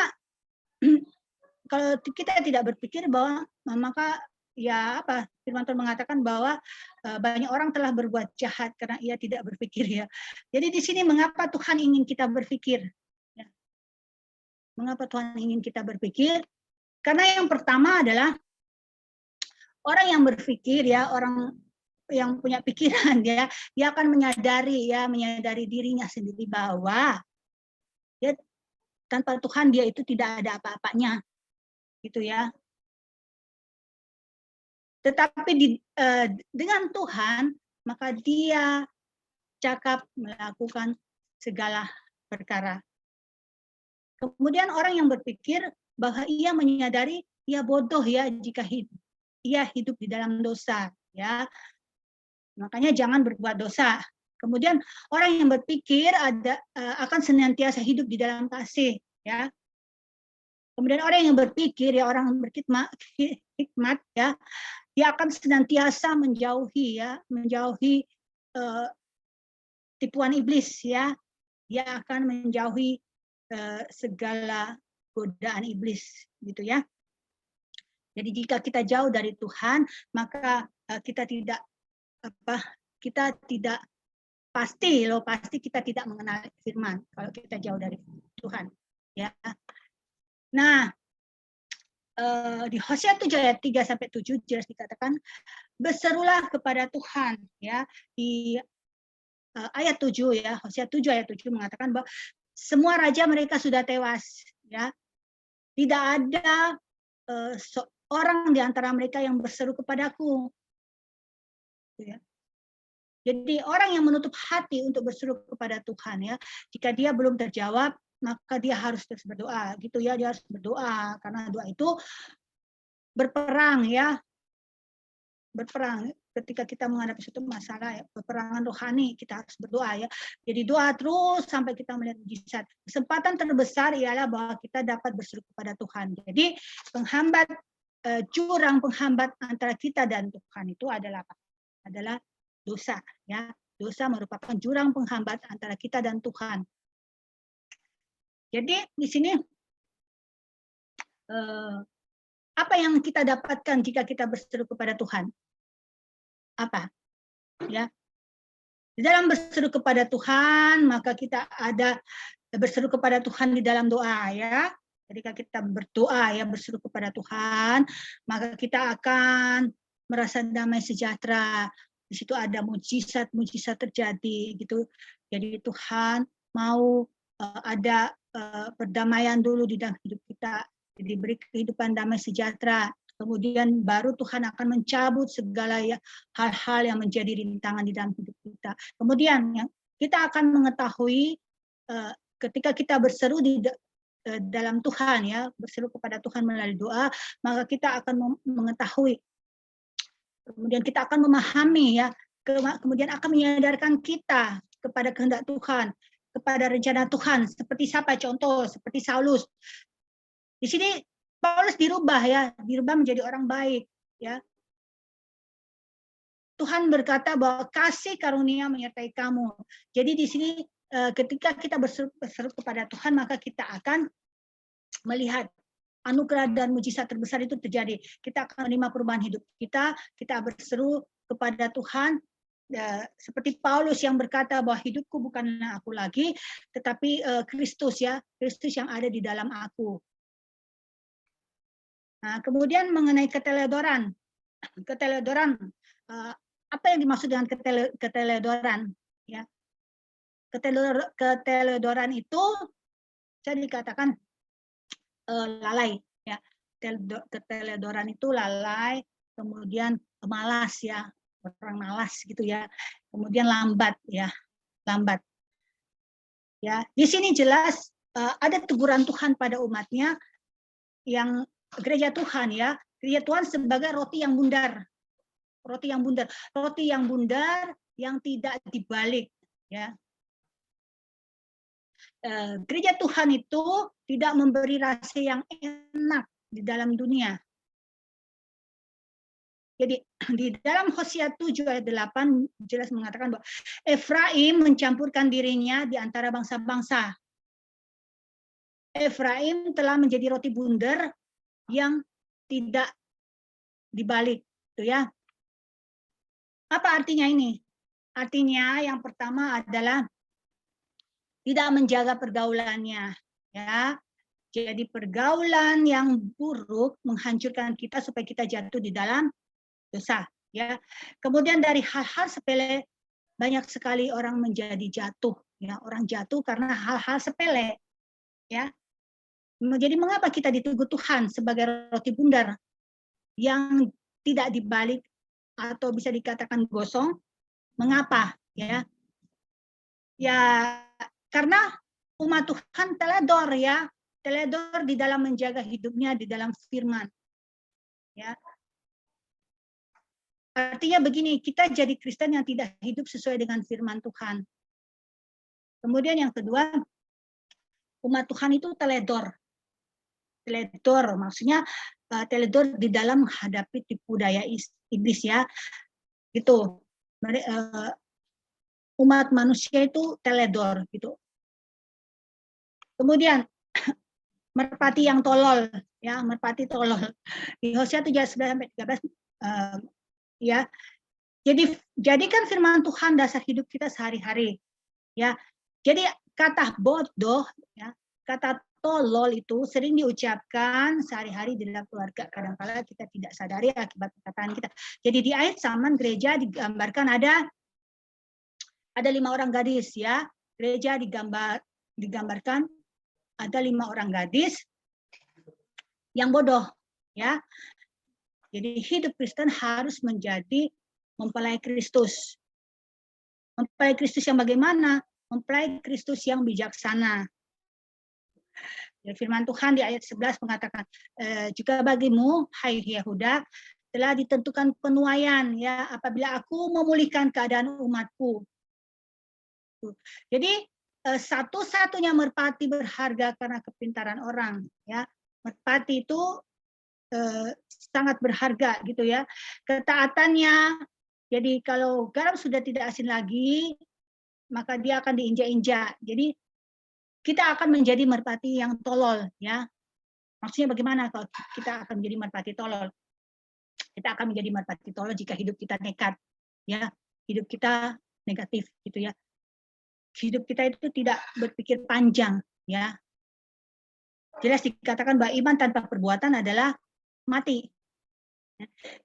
E: kalau kita tidak berpikir bahwa maka ya apa firman Tuhan mengatakan bahwa banyak orang telah berbuat jahat karena ia tidak berpikir ya. Jadi di sini mengapa Tuhan ingin kita berpikir? Ya. Mengapa Tuhan ingin kita berpikir? Karena yang pertama adalah orang yang berpikir ya, orang yang punya pikiran ya, dia akan menyadari dirinya sendiri bahwa ya, tanpa Tuhan dia itu tidak ada apa-apanya. Gitu ya. Tetapi dengan Tuhan maka dia cakap melakukan segala perkara. Kemudian orang yang berpikir bahwa ia menyadari ia bodoh ya jika ia hidup di dalam dosa ya. Makanya jangan berbuat dosa. Kemudian orang yang berpikir akan senantiasa hidup di dalam kasih ya. Kemudian orang yang berpikir ya, orang yang berhikmat ya, dia akan senantiasa menjauhi tipuan iblis ya. Dia akan menjauhi segala godaan iblis gitu ya. Jadi jika kita jauh dari Tuhan, maka kita tidak pasti kita tidak mengenal firman kalau kita jauh dari Tuhan. Ya. Nah, di Hosea 7 ayat 3 sampai 7 jelas dikatakan berserulah kepada Tuhan, ya. Di ayat 7 ya, Hosea 7 ayat 7 mengatakan bahwa semua raja mereka sudah tewas, ya. Tidak ada seorang di antara mereka yang berseru kepadaku. Ya. Jadi orang yang menutup hati untuk berseru kepada Tuhan, ya, jika dia belum terjawab, maka dia harus terus berdoa, gitu ya, dia harus berdoa karena doa itu berperang, ya, berperang ketika kita menghadapi suatu masalah, ya, peperangan rohani kita harus berdoa, ya. Jadi doa terus sampai kita melihat mujizat. Kesempatan terbesar ialah bahwa kita dapat berseru kepada Tuhan. Jadi penghambat jurang penghambat antara kita dan Tuhan itu adalah apa? Adalah dosa, ya. Dosa merupakan jurang penghambat antara kita dan Tuhan. Jadi di sini apa yang kita dapatkan jika kita berseru kepada Tuhan? Apa? Ya. Di dalam berseru kepada Tuhan, maka kita ada berseru kepada Tuhan di dalam doa, ya. Ketika kita berdoa, ya, berseru kepada Tuhan, maka kita akan merasa damai sejahtera. Di situ ada mujizat terjadi, gitu. Jadi Tuhan mau ada perdamaian dulu di dalam hidup kita, diberi kehidupan damai sejahtera. Kemudian baru Tuhan akan mencabut segala hal-hal yang menjadi rintangan di dalam hidup kita. Kemudian ya, kita akan mengetahui ketika kita berseru di dalam Tuhan, ya, berseru kepada Tuhan melalui doa, maka kita akan mengetahui. Kemudian kita akan memahami, ya, kemudian akan menyadarkan kita kepada kehendak Tuhan, kepada rencana Tuhan. Seperti siapa? Contoh seperti Saulus. Di sini Paulus dirubah, ya, dirubah menjadi orang baik, ya. Tuhan berkata bahwa kasih karunia menyertai kamu. Jadi di sini ketika kita berseru kepada Tuhan, maka kita akan melihat anugerah dan mujizat terbesar itu terjadi. Kita akan menerima perubahan hidup kita berseru kepada Tuhan, seperti Paulus yang berkata bahwa hidupku bukanlah aku lagi, tetapi Kristus, ya, Kristus yang ada di dalam aku. Nah, kemudian mengenai keteledoran, apa yang dimaksud dengan keteledoran? Ya, keteledoran itu saya dikatakan lalai, ya. Keteledoran itu lalai, kemudian malas, ya, orang malas, gitu ya. Kemudian lambat, ya, lambat. Ya, di sini jelas ada teguran Tuhan pada umatnya yang gereja Tuhan, ya, gereja Tuhan sebagai roti yang bundar, roti yang bundar yang tidak dibalik, ya. Gereja Tuhan itu tidak memberi rasa yang enak di dalam dunia. Jadi di dalam Hosea 7 ayat 8 jelas mengatakan bahwa Efraim mencampurkan dirinya di antara bangsa-bangsa. Efraim telah menjadi roti bundar yang tidak dibalik, gitu ya. Apa artinya ini? Artinya yang pertama adalah tidak menjaga pergaulannya, ya. Jadi pergaulan yang buruk menghancurkan kita supaya kita jatuh di dalam dosa, ya. Kemudian dari hal-hal sepele banyak sekali orang menjadi jatuh, ya. Orang jatuh karena hal-hal sepele, ya. Jadi mengapa kita ditegur Tuhan sebagai roti bundar yang tidak dibalik atau bisa dikatakan gosong? Mengapa? Ya, ya karena umat Tuhan teledor, ya, teledor di dalam menjaga hidupnya di dalam firman. Ya, artinya begini, kita jadi Kristen yang tidak hidup sesuai dengan firman Tuhan. Kemudian yang kedua, umat Tuhan itu teledor. Teledor maksudnya teledor di dalam menghadapi tipu daya iblis, ya, gitu. Umat manusia itu teledor, gitu. Kemudian merpati yang tolol, ya, merpati tolol. Di Hosea 7:11-13 ya. Jadi jadikan firman Tuhan dasar hidup kita sehari-hari. Ya. Jadi kata bodoh, ya, kata tolol itu sering diucapkan sehari-hari di dalam keluarga. Kadang-kala kita tidak sadari akibat perkataan kita. Jadi di akhir zaman gereja digambarkan ada 5 orang gadis, ya. Gereja digambarkan ada 5 orang gadis yang bodoh, ya. Jadi hidup Kristen harus menjadi mempelai Kristus. Mempelai Kristus yang bagaimana? Mempelai Kristus yang bijaksana. Firman Tuhan di ayat 11 mengatakan, juga bagimu, hai Yehuda, telah ditentukan penuaian, ya, apabila aku memulihkan keadaan umatku. Jadi satu-satunya merpati berharga karena kepintaran orang, ya. Merpati itu sangat berharga, gitu ya. Ketaatannya. Jadi kalau garam sudah tidak asin lagi, maka dia akan diinjak-injak. Jadi kita akan menjadi merpati yang tolol, ya. Maksudnya bagaimana kalau kita akan menjadi merpati tolol? Kita akan menjadi merpati tolol jika hidup kita nekat, ya. Hidup kita negatif, gitu ya. Hidup kita itu tidak berpikir panjang, ya. Jelas dikatakan bahwa iman tanpa perbuatan adalah mati.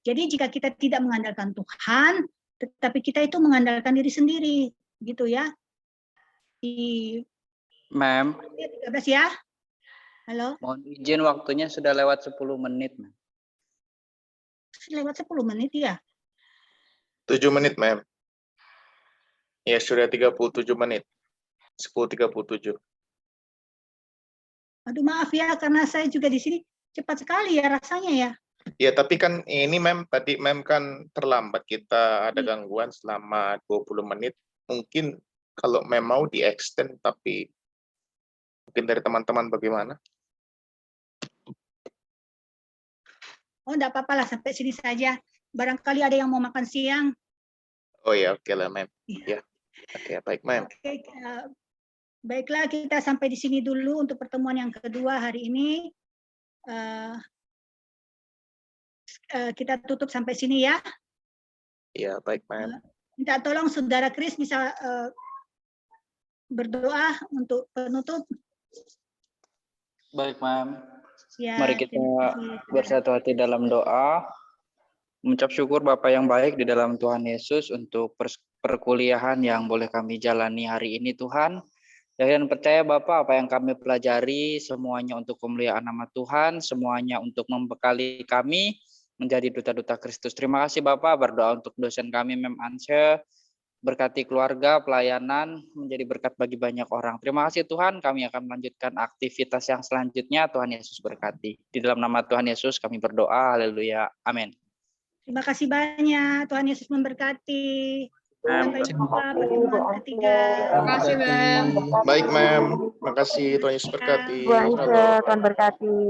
E: Jadi jika kita tidak mengandalkan Tuhan, tetapi kita itu mengandalkan diri sendiri, gitu ya. Di
G: Ma'am,
E: 13 ya. Halo,
G: mohon izin waktunya sudah lewat 10 menit, Ma'am.
E: lewat 10 menit ya.
B: 7 menit, Ma'am. Ya, sudah 37 menit. 10:37.
E: Aduh maaf ya, karena saya juga di sini cepat sekali ya rasanya ya.
B: Ya, tapi kan ini, Ma'am, tadi Ma'am kan terlambat. Kita ada gangguan selama 20 menit. Mungkin kalau Ma'am mau di-extend, tapi mungkin dari teman-teman bagaimana?
E: Oh, enggak apa-apa lah, sampai sini saja. Barangkali ada yang mau makan siang.
B: Oh ya, oke lah, Ma'am. Ya, oke, baik, Ma'am.
E: Oke, baiklah kita sampai di sini dulu untuk pertemuan yang kedua hari ini. Kita tutup sampai sini ya.
B: Ya, baik, Ma'am.
E: Minta tolong Saudara Kris bisa berdoa untuk penutup.
G: Baik, Ma'am.
E: Ya,
G: Mari kita
E: terima kasih, Saudara.
G: bersatu hati dalam doa. Mengucap syukur Bapa yang baik di dalam Tuhan Yesus untuk perkuliahan yang boleh kami jalani hari ini, Tuhan. Dan percaya Bapa, apa yang kami pelajari semuanya untuk kemuliaan nama Tuhan, semuanya untuk membekali kami menjadi duta-duta Kristus. Terima kasih Bapak, berdoa untuk dosen kami Mem Anshe, berkati keluarga, pelayanan, menjadi berkat bagi banyak orang. Terima kasih Tuhan, kami akan melanjutkan aktivitas yang selanjutnya. Tuhan Yesus berkati. Di dalam nama Tuhan Yesus kami berdoa, haleluya, amin.
E: Terima kasih banyak, Tuhan Yesus memberkati. Sampai jumpa pertemuan ketiga.
F: Terima kasih, Ma'am.
B: Baik, Ma'am. Makasih, Tuhan Yesus berkati.
C: Tuhan
B: Shalom.
C: Tuhan berkati.